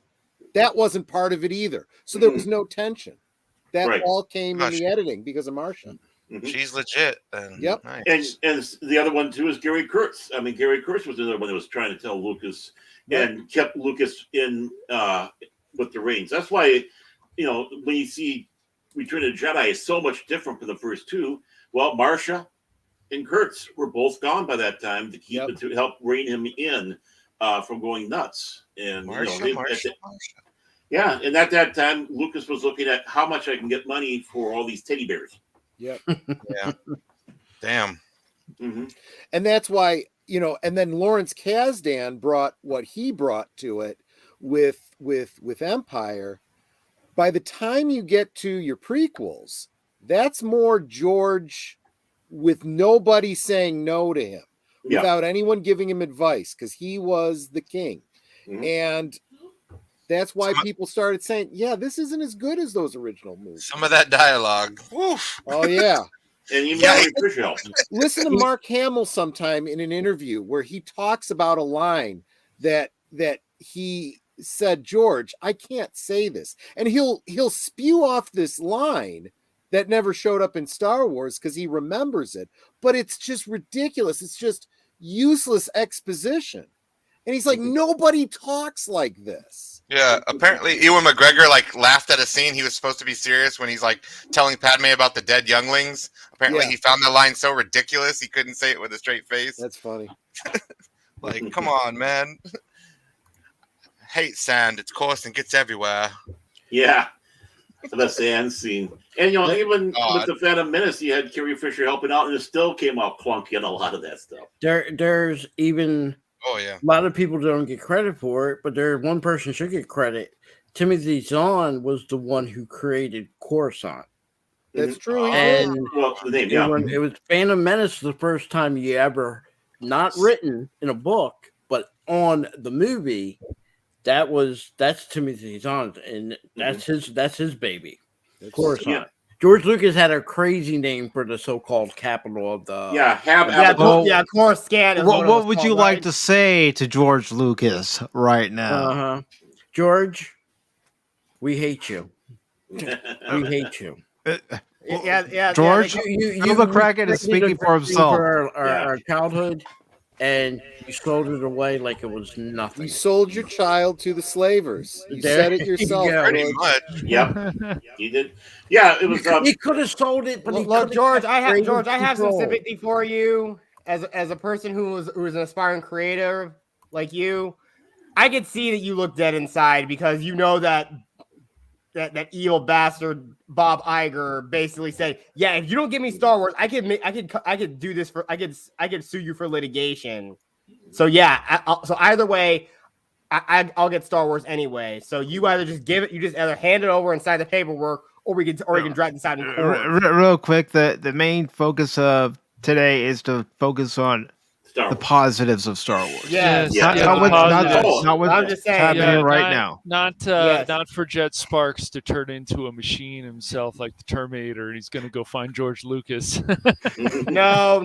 That wasn't part of it either. So there was no tension. That all came in the editing because of Marsha. Mm-hmm. She's legit. Yep. Nice. And the other one too is Gary Kurtz. I mean, Gary Kurtz was the other one that was trying to tell Lucas and kept Lucas in with the reins. That's why, when you see Return of the Jedi is so much different from the first two. Well, Marsha and Kurtz were both gone by that time to keep to help rein him in from going nuts. And Marsha. Yeah, and at that time, Lucas was looking at how much I can get money for all these teddy bears. Yep. Yeah. Damn. Mm-hmm. And that's why, and then Lawrence Kasdan brought what he brought to it with Empire. By the time you get to your prequels, that's more George with nobody saying no to him, without anyone giving him advice, because he was the king. Mm-hmm. And that's why people started saying, this isn't as good as those original movies. Some of that dialogue. Woof. Oh, yeah. And even listen to Mark Hamill sometime in an interview where he talks about a line that he said, George, I can't say this. And he'll spew off this line that never showed up in Star Wars because he remembers it. But it's just ridiculous. It's just useless exposition. And he's like, nobody talks like this. Yeah, apparently Ewan McGregor laughed at a scene. He was supposed to be serious when he's telling Padme about the dead younglings. Apparently he found the line so ridiculous he couldn't say it with a straight face. That's funny. Come on, man. Hate sand. It's coarse and gets everywhere. Yeah. The sand scene. And even with the Phantom Menace, you had Carrie Fisher helping out, and it still came out clunky on a lot of that stuff. There's even a lot of people don't get credit for it, but one person should get credit. Timothy Zahn was the one who created Coruscant. That's true. And the name, it was Phantom Menace the first time you ever, not written in a book, but on the movie. That's Timothy Zahn, and that's his baby. Coruscant. Yeah. George Lucas had a crazy name for the so-called capital of the Coruscant. What would you like to say to George Lucas right now? George, we hate you. We hate you. George, Cuba Crackett is speaking for himself. For our childhood, and you sold it away like it was nothing. You sold your child to the slavers. You said it yourself. Pretty much. Yep. You did. Yeah, it was. He could have sold it, but look, George, I have some sympathy for you as a person who was an aspiring creator like you. I could see that you look dead inside because you know that evil bastard Bob Iger basically said, "Yeah, if you don't give me Star Wars, I could do this I could sue you for litigation." So so either way, I'll get Star Wars anyway. So you either just either hand it over and sign the paperwork, or you can drag this out in court. Real quick, the main focus of today is to focus on the positives of Star Wars. Not what's happening right now. Not for Jet Sparks to turn into a machine himself like the Terminator, and he's going to go find George Lucas. No.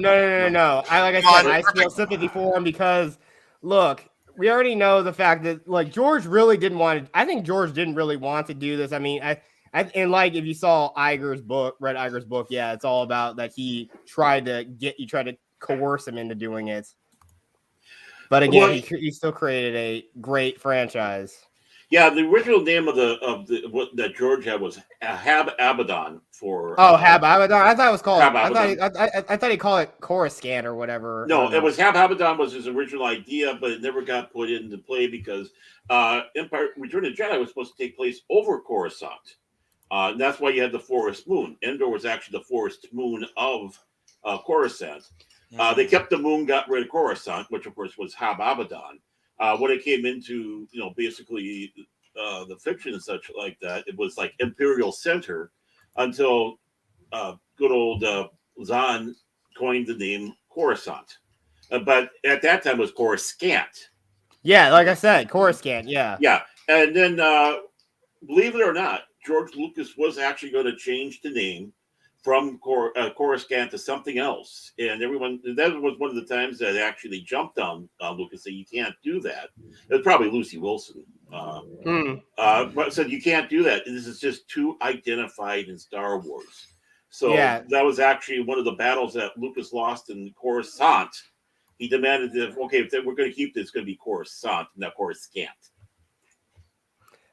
I feel sympathy for him because, look, we already know the fact that George really didn't want to. I think George didn't really want to do this. I mean, and if you saw read Iger's book, it's all about that he tried to coerce him into doing it. But again, he still created a great franchise. Yeah, the original name of the what that George had was Hab Abaddon for. Hab Abaddon. I thought it was called. Hab I Abaddon. thought he called it Coruscant or whatever. No, it was Hab Abaddon was his original idea, but it never got put into play because Empire Return of the Jedi was supposed to take place over Coruscant. And that's why you had the forest moon. Endor was actually the forest moon of Coruscant. They kept the moon, got rid of Coruscant, which of course was Hab Abaddon. When it came into, basically the fiction and such like that, it was like Imperial Center until good old Zahn coined the name Coruscant. But at that time it was Coruscant. Yeah, like I said, Coruscant, yeah. Yeah. And then, believe it or not, George Lucas was actually going to change the name from Coruscant to something else. And that was one of the times that actually jumped on Lucas, said, you can't do that. It was probably Lucy Wilson. But said, you can't do that. This is just too identified in Star Wars. So that was actually one of the battles that Lucas lost in Coruscant. He demanded that, okay, if we're going to keep this, it's going to be Coruscant, not Coruscant.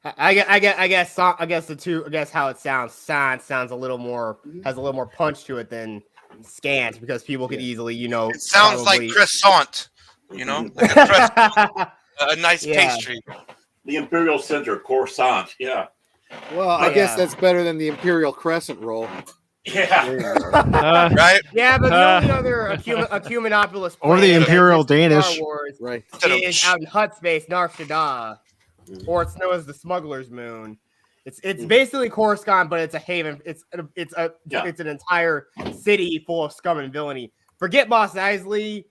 I guess how it sounds. Sounds a little more, has a little more punch to it than scant, because people could easily, It sounds like croissant, like a nice pastry. The Imperial Center, Coruscant, yeah. Well, I guess that's better than the Imperial Crescent roll. Yeah. Right? Yeah, but the only other Ecumenopolis or the Imperial Danish, Star Wars right, is out in Hutt space, Nar Shaddaa, or it's known as the Smuggler's Moon. It's basically Coruscant, but it's a haven. It's an entire city full of scum and villainy. Forget Mos Eisley.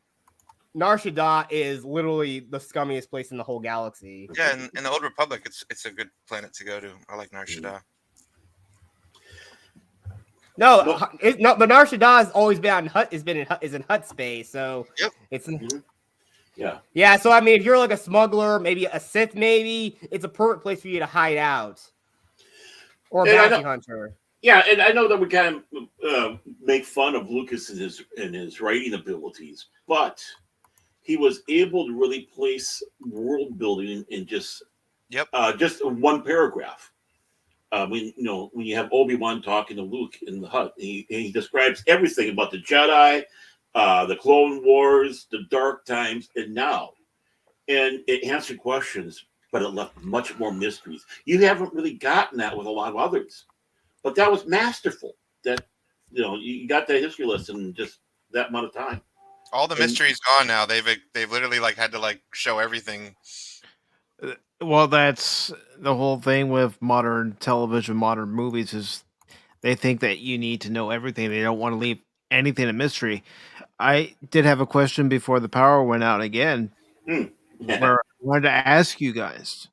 Nar Shaddaa is literally the scummiest place in the whole galaxy. Yeah, in the Old Republic, it's a good planet to go to. I like Nar Shaddaa. But Nar Shaddaa has always been on Hutt. Is in Hutt space, so it's. Yeah. So I mean, if you're like a smuggler, maybe a Sith, maybe it's a perfect place for you to hide out, or a bounty hunter. Yeah, and I know that we kind of make fun of Lucas and his writing abilities, but he was able to really place world building in just one paragraph. When you have Obi-Wan talking to Luke in the hut, he describes everything about the Jedi, the Clone Wars, the Dark Times, and now. And it answered questions, but it left much more mysteries. You haven't really gotten that with a lot of others. But that was masterful. That, you got that history lesson in just that amount of time. All the mystery's gone now. They've literally had to show everything. Well, that's the whole thing with modern television, modern movies, is they think that you need to know everything. They don't want to leave anything a mystery. I did have a question before the power went out again, where I wanted to ask you guys,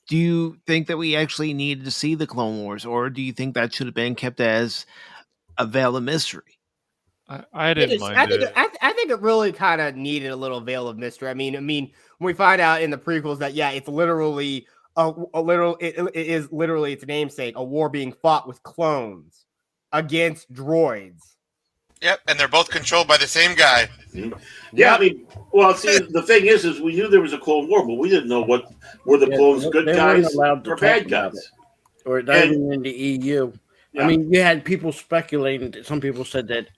do you think that we actually needed to see the Clone Wars, or do you think that should have been kept as a veil of mystery? I didn't mind it. I think it really kind of needed a little veil of mystery. I mean, when we find out in the prequels that it's literally it is literally its namesake, a war being fought with clones against droids. Yep, and they're both controlled by the same guy. Yeah, I mean, well, see, the thing is we knew there was a Clone War, but we didn't know what were the clones good guys or bad guys, or not even in the EU. Yeah. I mean, you had people speculating. Some people said that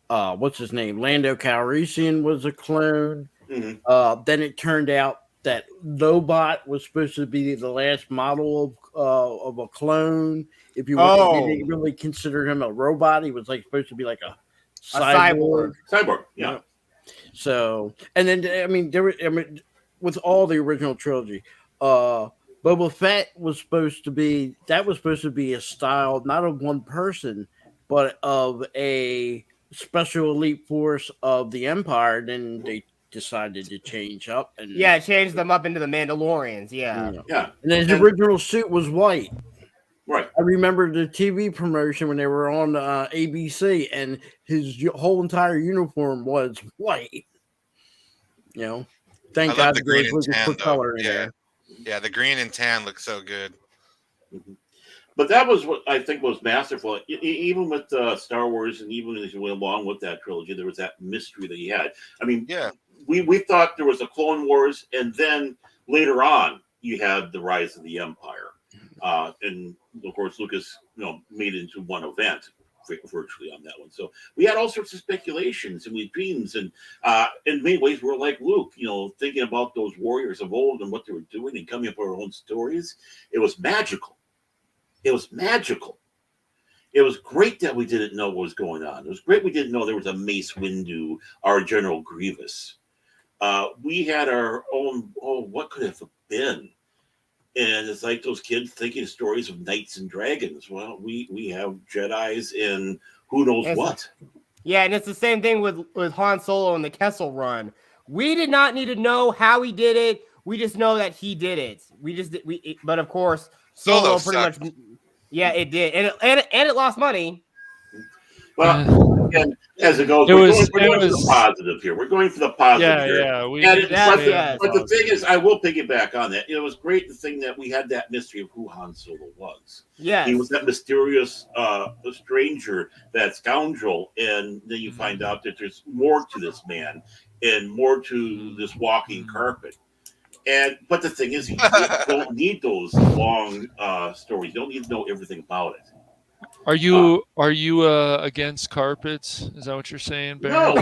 what's his name, Lando Calrissian was a clone. Then it turned out that Lobot was supposed to be the last model of a clone. If you didn't really consider him a robot, he was supposed to be like a cyborg. Cyborg, yeah. So, and then with all the original trilogy, Boba Fett was supposed to be a style not of one person, but of a special elite force of the Empire. Then they decided to change up and change them up into the Mandalorians. Yeah. And his original suit was white. Right. I remember the TV promotion when they were on ABC, and his whole entire uniform was white. Thank God the green and tan, put color in there. Yeah, the green and tan look so good. But that was what I think was masterful. Even with Star Wars, and even as you went along with that trilogy, there was that mystery that he had. I mean, we thought there was a Clone Wars, and then later on, you had the rise of the Empire, and of course Lucas, made it into one event virtually on that one. So we had all sorts of speculations and we dreams, and in many ways we're like Luke, thinking about those warriors of old and what they were doing and coming up with our own stories. It was magical. It was magical. It was great that we didn't know what was going on. It was great we didn't know there was a Mace Windu or a General Grievous. We had our own, what could it have been? And it's like those kids thinking stories of knights and dragons. Well, we have Jedis and who knows what. Yeah, and it's the same thing with Han Solo and the Kessel Run. We did not need to know how he did it. We just know that he did it. But of course, Solo pretty much. Yeah, it did, and it lost money. Well, and as it goes, we're going for the positive here. We're going for the positive here. But the thing is, I will piggyback on that. It was great the thing that we had that mystery of who Han Solo was. Yeah, he was that mysterious stranger, that scoundrel, and then you find out that there's more to this man and more to this walking carpet. But the thing is, you don't need those long stories. You don't need to know everything about it. Are you against carpets? Is that what you're saying, Baron?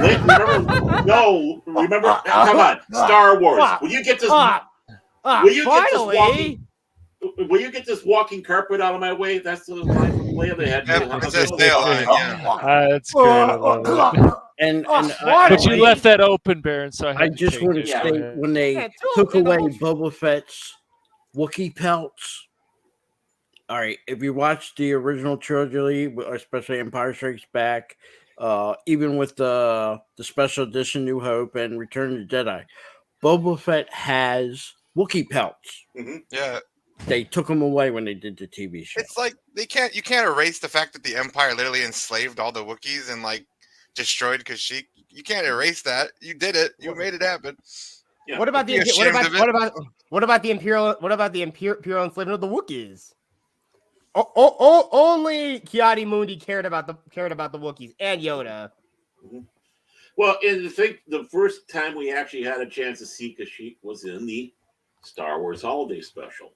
Remember. Come on, Star Wars. Will you get this? Will you get this walking carpet out of my way? That's the line from Leia. They had. That's great. I love it. But you left that open, Baron. So I just want to say when they took away Boba Fett's Wookiee pelts. All right, if you watch the original trilogy, especially Empire Strikes Back, even with the special edition New Hope and Return of the Jedi, Boba Fett has Wookiee pelts. Mm-hmm. Yeah. They took them away when they did the TV show. It's like you can't erase the fact that the Empire literally enslaved all the Wookiees and destroyed Kashyyyk. You can't erase that. You did it. You made it happen. Yeah. What about the Imperial enslavement of the Wookiees? Only Kiadi Mundi cared about the Wookiees and Yoda. Mm-hmm. Well, and I think the first time we actually had a chance to see Kashyyyk was in the Star Wars Holiday Special.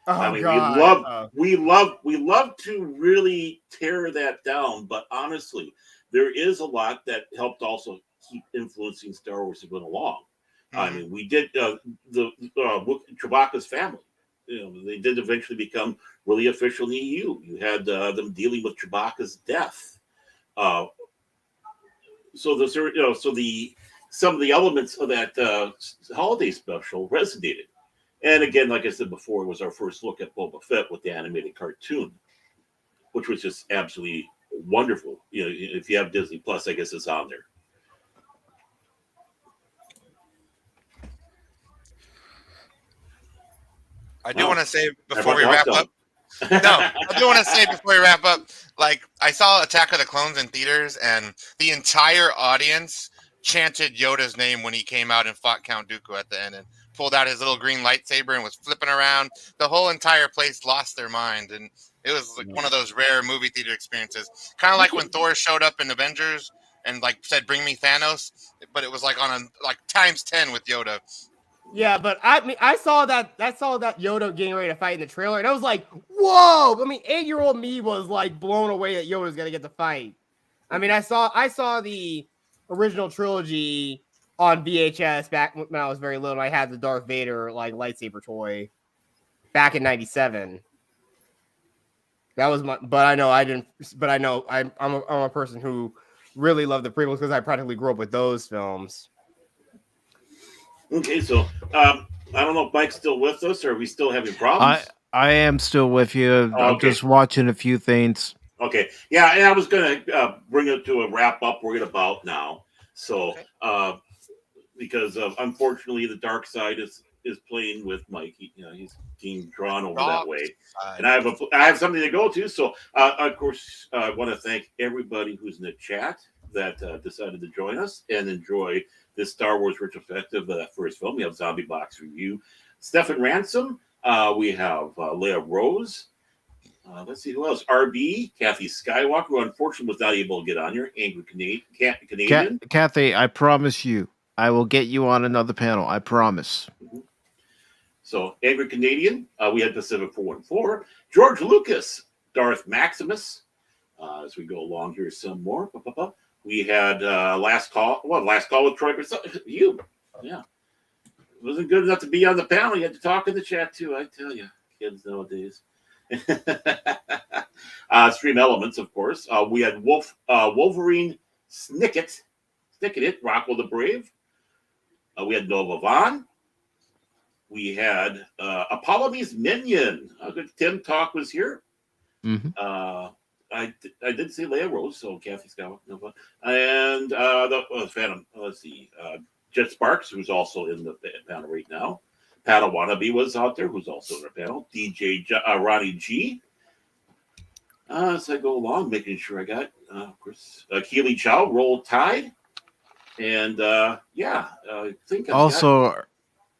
We love to really tear that down, but honestly, there is a lot that helped also keep influencing Star Wars as it went along. Mm-hmm. I mean, we did the Chewbacca's family. They did eventually become really official in the EU. You had them dealing with Chewbacca's death. Some of the elements of that holiday special resonated. And again, like I said before, it was our first look at Boba Fett with the animated cartoon, which was just absolutely wonderful. If you have Disney Plus, I guess it's on there. I do want to say before we wrap up. I do want to say before we wrap up, I saw Attack of the Clones in theaters, and the entire audience chanted Yoda's name when he came out and fought Count Dooku at the end and pulled out his little green lightsaber and was flipping around. The whole entire place lost their mind, and it was one of those rare movie theater experiences. Kind of like when Thor showed up in Avengers and said, "Bring me Thanos," but it was on times 10 with Yoda. Yeah, but I saw that Yoda getting ready to fight in the trailer, and I was like, "Whoa!" I mean, 8-year-old me was blown away that Yoda's gonna get to fight. I mean, I saw the original trilogy on VHS back when I was very little. I had the Darth Vader lightsaber toy back in '97. That was but I know I'm a person who really loved the prequels because I practically grew up with those films. Okay, so I don't know if Mike's still with us or are we still having problems? I am still with you. I'm just watching a few things. Okay, yeah, and I was going to bring it to a wrap up right about now. So, because unfortunately the dark side is playing with Mike. He's being drawn over that way, and I have something to go to. So, of course, I want to thank everybody who's in the chat that decided to join us and enjoy this Star Wars retrospective of that first film. We have Zombie Box Review, Stefan Ransom. We have Leah Rose. Let's see who else. RB, Kathy Skywalker, who unfortunately was not able to get on here. Angry Canadian. Kathy, I promise you, I will get you on another panel. I promise. Mm-hmm. So Angry Canadian, we had Pacific 414. George Lucas, Darth Maximus. As we go along here, some more. We had Last Call with Troy. You, yeah. It wasn't good enough to be on the panel. You had to talk in the chat too. I tell you, kids nowadays. Stream Elements, of course. We had Wolverine Snicket It, Rockwell the Brave. We had Nova Vaughn. We had Apollonie's Minion. Good Tim Talk was here. Mm-hmm. I did say Leia Rose, so Kathy Scott, Nova, and the Phantom. Let's see, Jet Sparks, who's also in the panel right now. Padawannabe was out there, who's also in the panel. DJ Ronnie G. As I go along, making sure I got, of course, Keely Chow, Roll Tide, and I think I've also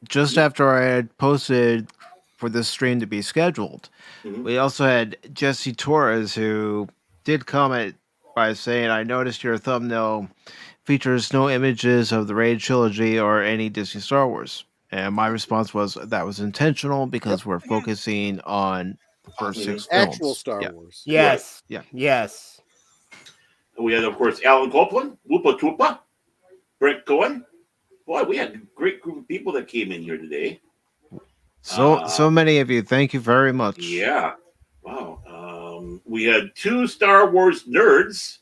just after I had posted for this stream to be scheduled, we also had Jesse Torres, who did comment by saying, "I noticed your thumbnail features no images of the Raid trilogy or any Disney Star Wars." And my response was that was intentional because we're focusing on the first 6 films. Actual Star Wars. Yes. Yeah. Yes. We had, of course, Alan Copeland, Whoopa Toopa, Brent Cohen. Boy, we had a great group of people that came in here today. So many of you. Thank you very much. Yeah. Wow. We had 2 Star Wars nerds.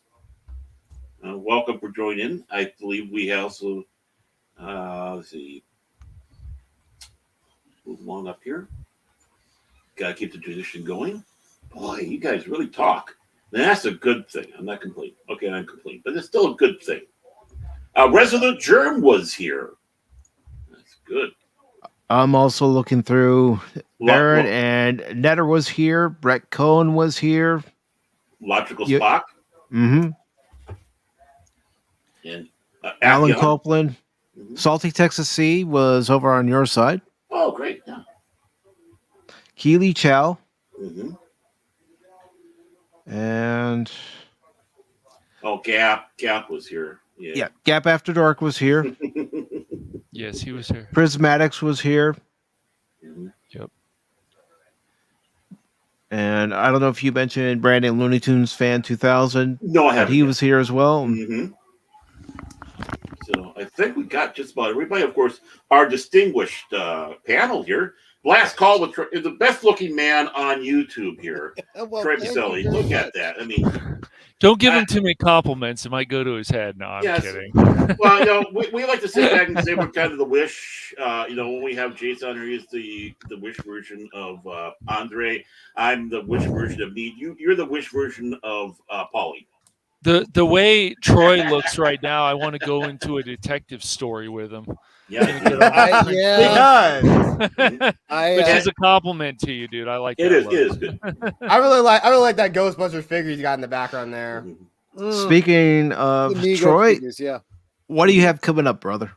Welcome for joining. I believe we also, let's see, move along up here. Got to keep the tradition going. Boy, you guys really talk. And that's a good thing. I'm not complaining. Okay, I'm complaining, but it's still a good thing. Resolute Germ was here. That's good. I'm also looking through Barrett, and Netter was here. Brett Cohen was here. Logical Spock. Mm-hmm. And Alan Affion. Copeland. Salty Texas Sea was over on your side. Oh, great. Yeah. Keely Chow. Mm-hmm. And Gap was here. yeah, Gap After Dark was here. Yes, he was here. Prismatics was here. Yep. And I don't know if you mentioned Brandon Looney Tunes Fan 2000. No, I haven't. But he was here as well. Mm-hmm. So I think we got just about everybody. Of course, our distinguished panel here. Last Call with Troy, the best looking man on YouTube here. Well, Troy Baselli. Look at that. I mean, don't give him too many compliments. It might go to his head. No, I'm kidding. Well, we like to sit back and say we're kind of the Wish. When we have Jason on here, he's the Wish version of Andre. I'm the Wish version of me. You're the Wish version of Paulie. The way Troy looks right now, I want to go into a detective story with him. Yeah, which is a compliment to you, dude. I like it. It is good. I really like that Ghostbusters figure he's got in the background there. Speaking of Troy, figures, yeah. What do you have coming up, brother?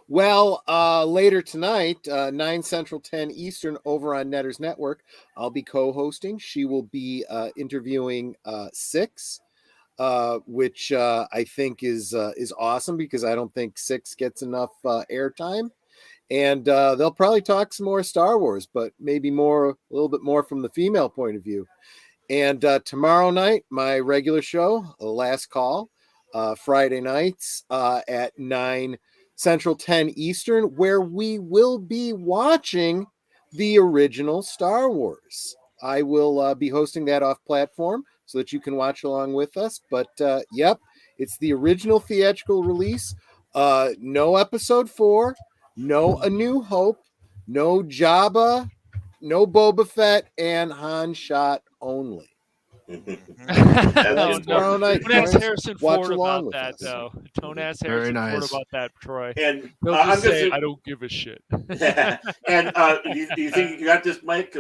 Well, later tonight, 9 Central, 10 Eastern, over on Netter's Network, I'll be co-hosting. She will be interviewing Six. Which I think is awesome because I don't think Six gets enough airtime, and they'll probably talk some more Star Wars, but maybe a little bit more from the female point of view. And tomorrow night, my regular show, Last Call, Friday nights at 9 Central, 10 Eastern, where we will be watching the original Star Wars. I will be hosting that off platform so that you can watch along with us. But yep, it's the original theatrical release. No episode 4, no A New Hope, no Jabba, no Boba Fett, and Han shot only. Don't ask Harrison Ford about that, us. though. Don't ask Harrison Ford about that, Troy. And he'll just say, I don't give a shit. And do you think you got this, Mike?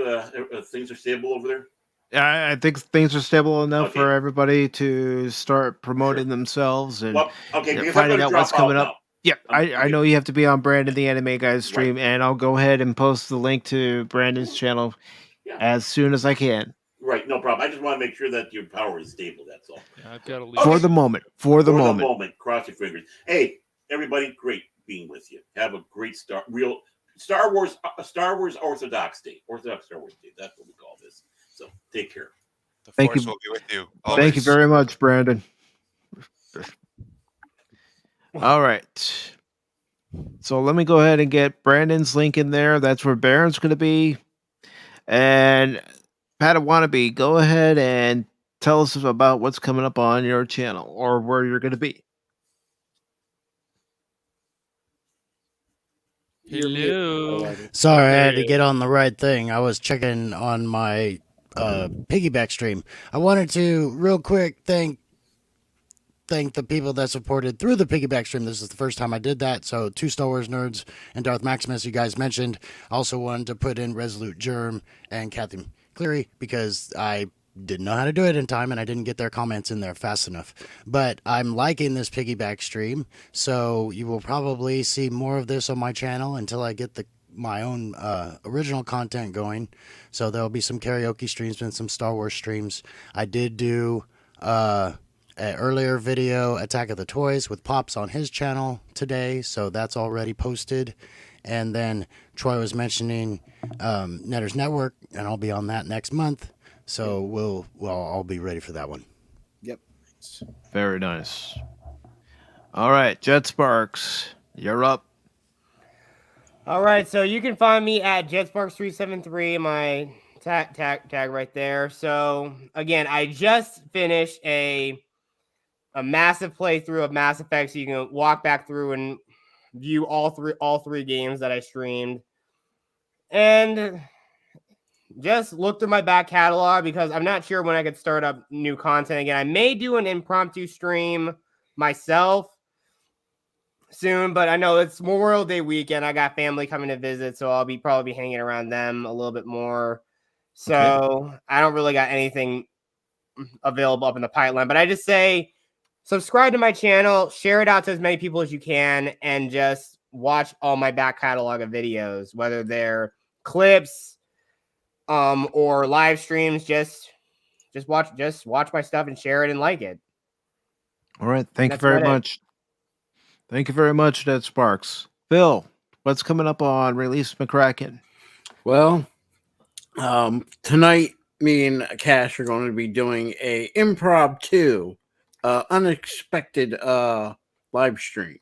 Things are stable over there? I think things are stable enough for everybody to start promoting themselves and finding out what's coming up. Yeah, I know you have to be on Brandon the Anime Guys stream, and I'll go ahead and post the link to Brandon's channel as soon as I can. Right, no problem. I just want to make sure that your power is stable. That's all. Yeah, I've got to leave. For the moment. For the moment. Cross your fingers. Hey, everybody, great being with you. Have a great start. Star Wars Orthodox Day. Orthodox Star Wars Day. That's what we call this. So take care. The Thank force you. will be with you. Thank you Always. very much, Brandon. All right. So let me go ahead and get Brandon's link in there. That's where Baron's going to be. And Padawannabe, go ahead and tell us about what's coming up on your channel or where you're going to be. You're muted, Hello. Padawannabe. Sorry, I had to Okay. get on the right thing. I was checking on my piggyback stream. I wanted to real quick thank the people that supported through the piggyback stream. This is the first time I did that. So 2 Star Wars nerds and Darth Maximus, you guys mentioned. I also wanted to put in Resolute Germ and Kathy Cleary because I didn't know how to do it in time and I didn't get their comments in there fast enough. But I'm liking this piggyback stream, so you will probably see more of this on my channel until I get my own original content going. So there'll be some karaoke streams and some Star Wars streams. I did do an earlier video, Attack of the Toys, with Pops on his channel today, so that's already posted. And then Troy was mentioning Netter's Network, and I'll be on that next month. So I'll be ready for that one. Yep. Very nice. All right, Jet Sparks, you're up. All right, so you can find me at JetSparks373, my tag right there. So again, I just finished a massive playthrough of Mass Effect, so you can walk back through and view all three games that I streamed, and just look through my back catalog because I'm not sure when I could start up new content again. I may do an impromptu stream myself soon, but I know it's Memorial Day weekend. I got family coming to visit, so I'll probably be hanging around them a little bit more. So I don't really got anything available up in the pipeline, but I just say subscribe to my channel, share it out to as many people as you can, and just watch all my back catalog of videos, whether they're clips or live streams. Just watch my stuff and share it and like it. All right, thank you very much. Thank you very much, Jet Sparks. Phil, what's coming up on Release McCracken? Well, tonight me and Cash are going to be doing a improv 2 unexpected live stream.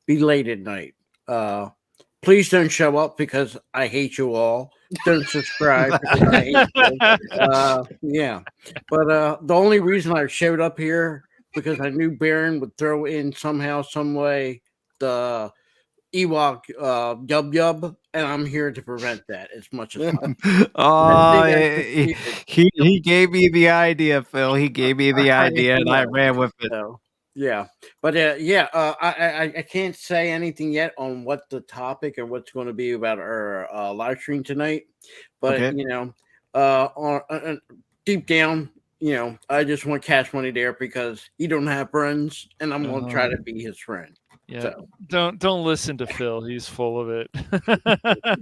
Be late at night. Please don't show up because I hate you all. Don't subscribe because I hate you. Yeah. But the only reason I showed up here because I knew Baron would throw in somehow, some way the Ewok yub, and I'm here to prevent that as much as possible. Oh, he gave me the idea, Phil. He gave me the idea, and I ran with it. So, yeah, but I can't say anything yet on what the topic and what's going to be about our live stream tonight. But on deep down, I just want Cash Money there because he don't have friends, and I'm going to try to be his friend. Yeah, so. Don't listen to Phil. He's full of it.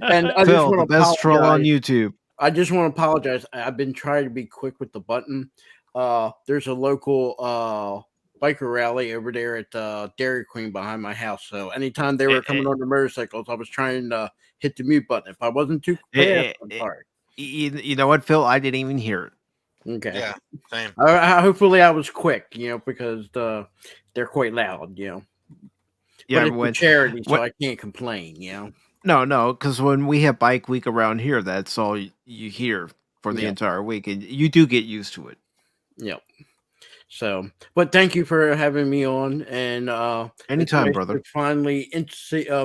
And I Phil, the best troll on YouTube. I just want to apologize. I've been trying to be quick with the button. There's a local biker rally over there at Dairy Queen behind my house. So anytime they were coming on the motorcycles, I was trying to hit the mute button. If I wasn't too fast, I'm sorry. You know what, Phil? I didn't even hear it. Okay. Yeah, same. Hopefully I was quick, because they're quite loud, Yeah, but it's a charity, so I can't complain, No, because when we have Bike Week around here, that's all you hear for the entire week, and you do get used to it. Yep. So, but thank you for having me on, and anytime, nice brother. Finally,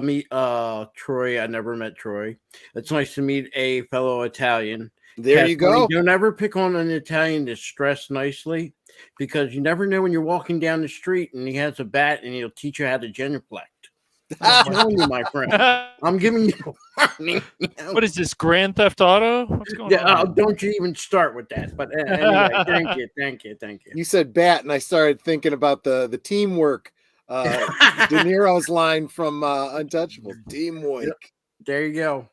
meet Troy. I never met Troy. It's nice to meet a fellow Italian. There you go. Don't ever pick on an Italian that's dressed nicely, because you never know when you're walking down the street and he has a bat and he'll teach you how to genuflect. I'm telling you, my friend. I'm giving you a warning. What is this, Grand Theft Auto? What's going on? Don't you even start with that. But anyway, thank you. You said bat, and I started thinking about the teamwork. De Niro's line from Untouchable. Teamwork. There you go.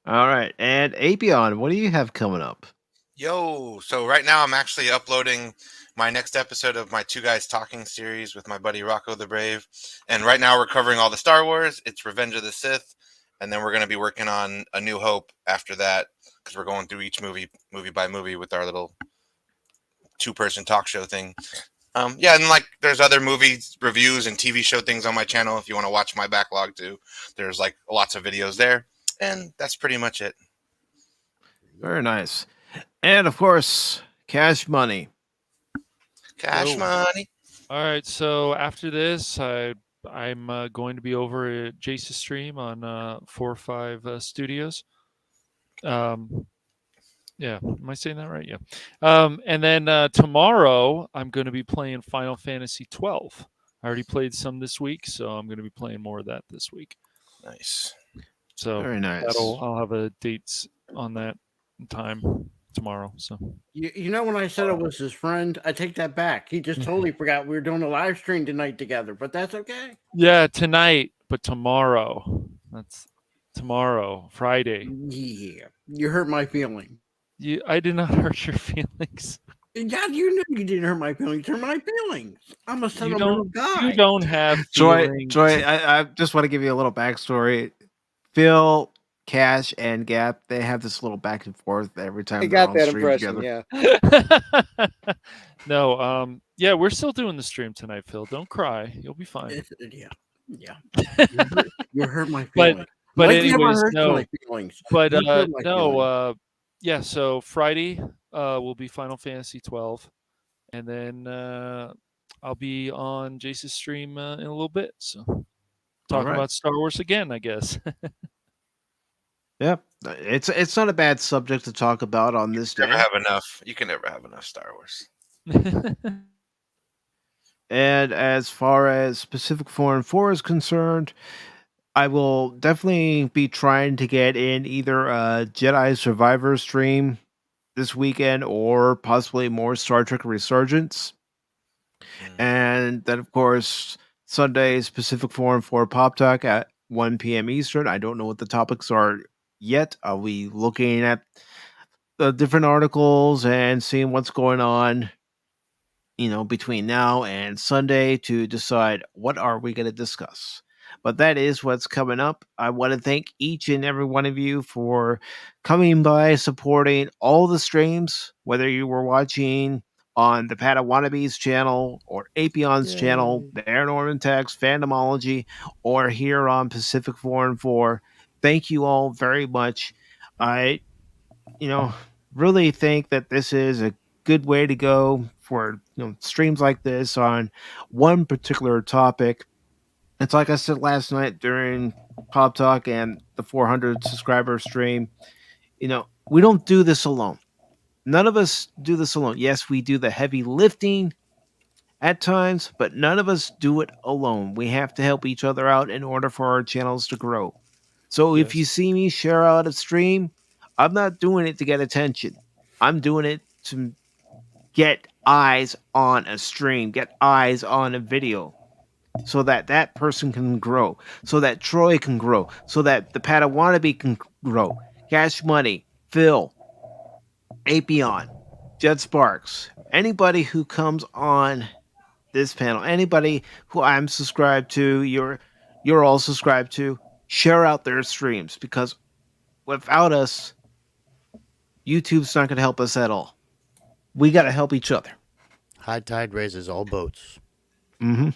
All right, and Apion, what do you have coming up? Yo, so right now I'm actually uploading my next episode of my Two Guys Talking series with my buddy Rocco the Brave. And right now we're covering all the Star Wars. It's Revenge of the Sith. And then we're going to be working on A New Hope after that, because we're going through each movie by movie with our little two-person talk show thing. Yeah, and like there's other movie reviews and TV show things on my channel if you want to watch my backlog too. There's like lots of videos there. And that's pretty much it. Very nice. And of course, Cash Money. Cash money. All right, so after this, I'm going to be over at Jace's stream on 4-5 Studios. Yeah, am I saying that right? Yeah. And then tomorrow, I'm going to be playing Final Fantasy 12. I already played some this week, so I'm going to be playing more of that this week. Nice. So Very nice. I'll have a dates on that time tomorrow. So You know, when I said it was his friend, I take that back. He just totally forgot we were doing a live stream tonight together, but that's okay. yeah, tonight, but tomorrow. That's tomorrow, Friday. Yeah, you hurt my feeling. I did not hurt your feelings. Yeah, you know you didn't hurt my feelings. Hurt my feelings. I'm a sentimental guy. You don't have Joy, feelings. I just want to give you a little backstory. Phil, Cash, and Gap, they have this little back and forth every time I they're got on that stream impression. together. Yeah. No, yeah, we're still doing the stream tonight, Phil. Don't cry. You'll be fine. Yeah. You hurt my But feelings. but Mike never anyways, hurts no. my feelings. But You hurt my feelings. yeah, so Friday will be Final Fantasy 12, and then I'll be on Jace's stream in a little bit. So talking right. about Star Wars again, I guess. Yep. It's not a bad subject to talk about on this day. Never have enough. You can never have enough Star Wars. And as far as Pacific 4 and 4 is concerned, I will definitely be trying to get in either a Jedi Survivor stream this weekend or possibly more Star Trek Resurgence. And then, of course, Sunday's Pacific 4 and 4 Pop Talk at 1 p.m. Eastern. I don't know what the topics are yet. I'll be looking at the different articles and seeing what's going on, between now and Sunday to decide what are we going to discuss. But that is what's coming up. I want to thank each and every one of you for coming by, supporting all the streams, whether you were watching on the Padawannabes channel or Apion's channel, the Aaron Norman Text, Phantomology, or here on Pacific 4 and 4. Thank you all very much. I, really think that this is a good way to go for streams like this on one particular topic. It's like I said last night during Pop Talk and the 400 subscriber stream, we don't do this alone. None of us do this alone. Yes, we do the heavy lifting at times, but none of us do it alone. We have to help each other out in order for our channels to grow. So if you see me share out a stream, I'm not doing it to get attention. I'm doing it to get eyes on a stream, get eyes on a video, so that that person can grow, so that Troy can grow, so that the Padawannabe can grow. Cash Money, Phil, Apion, Jed Sparks, anybody who comes on this panel, anybody who I'm subscribed to, you're all subscribed to, share out their streams, because without us, YouTube's not going to help us at all. We got to help each other. High tide raises all boats. Mm-hmm.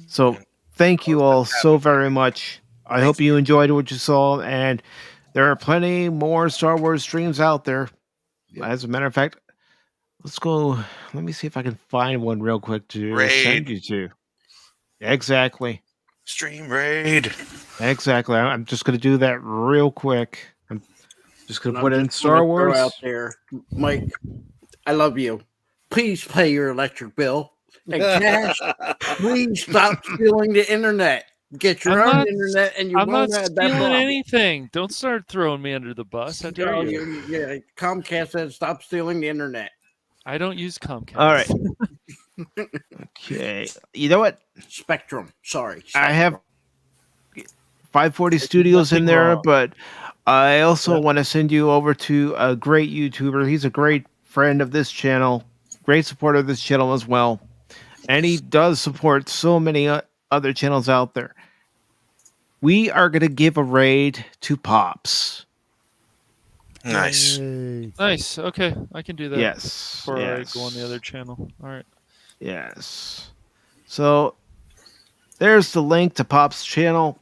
So thank you all so very much. I hope you enjoyed what you saw, and there are plenty more Star Wars streams out there. As a matter of fact, let's go. Let me see if I can find one real quick to send you to. Exactly. Stream raid. Exactly. I'm just going to do that real quick. I'm just going to put in Star Wars. Out there, Mike, I love you. Please pay your electric bill. And Cash, please stop stealing the internet. Get your own internet, and you I'm won't not have that stealing problem. anything. Don't start throwing me under the bus. How dare you? Yeah, Comcast said stop stealing the internet. I don't use Comcast. All right. Okay. You know what? Spectrum. Sorry. I have 540 Studios in there, but I also want to send you over to a great YouTuber. He's a great friend of this channel, great supporter of this channel as well. And he does support so many other channels out there. We are going to give a raid to Pops. Nice. Nice. Okay, I can do that. Yes. Before I go on the other channel. All right. Yes. So there's the link to Pop's channel.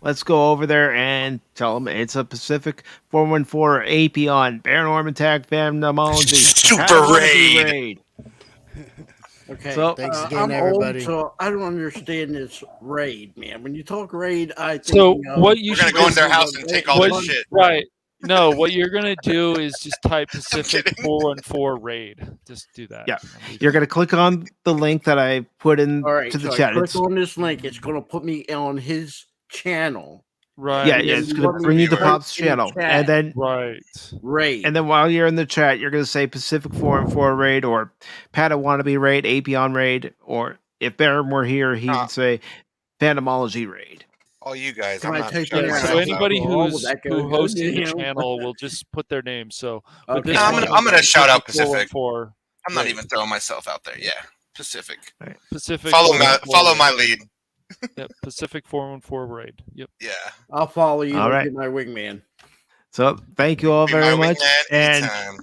Let's go over there and tell them it's a Pacific 414 AP on Paranormal Attack Phantomology. Super raid. Okay. So Thanks again, I'm everybody. old, so I don't understand this raid, man. When you talk raid, I think So what you We're gonna should go do in their house and take all what- this shit. Right. No, what you're gonna do is just type Pacific 414 raid. Just do that. Yeah. You're going to click on the link that I put in All right, to the so chat. I click It's, on this link. It's going to put me on his channel. Right. yeah, it's going to bring you to viewer. Pop's channel. And then Right. Raid. And then while you're in the chat, you're going to say Pacific 414 raid or Padawannabe raid, Apion raid, or if Baron were here, he would say Phantomology raid. All you guys. Can I'm I not take shutting that So out? myself anybody out. Well, who's that goes who good, hosting the you know. channel will just put their name. So with Okay. this No, one, I'm gonna shout out Pacific Pacific. 414 I'm not raid. even throwing myself out there. Yeah, Pacific. Pacific Follow 414 my raid. lead. Yep, Pacific 414 raid. Yep. Yeah. I'll follow you. All All right. right. My wingman. So thank you all Be very my much. wingman And anytime.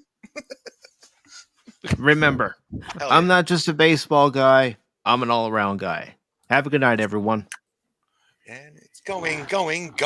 remember, Hell I'm yeah. not just a baseball guy, I'm an all around guy. Have a good night, everyone. And it's going, gone.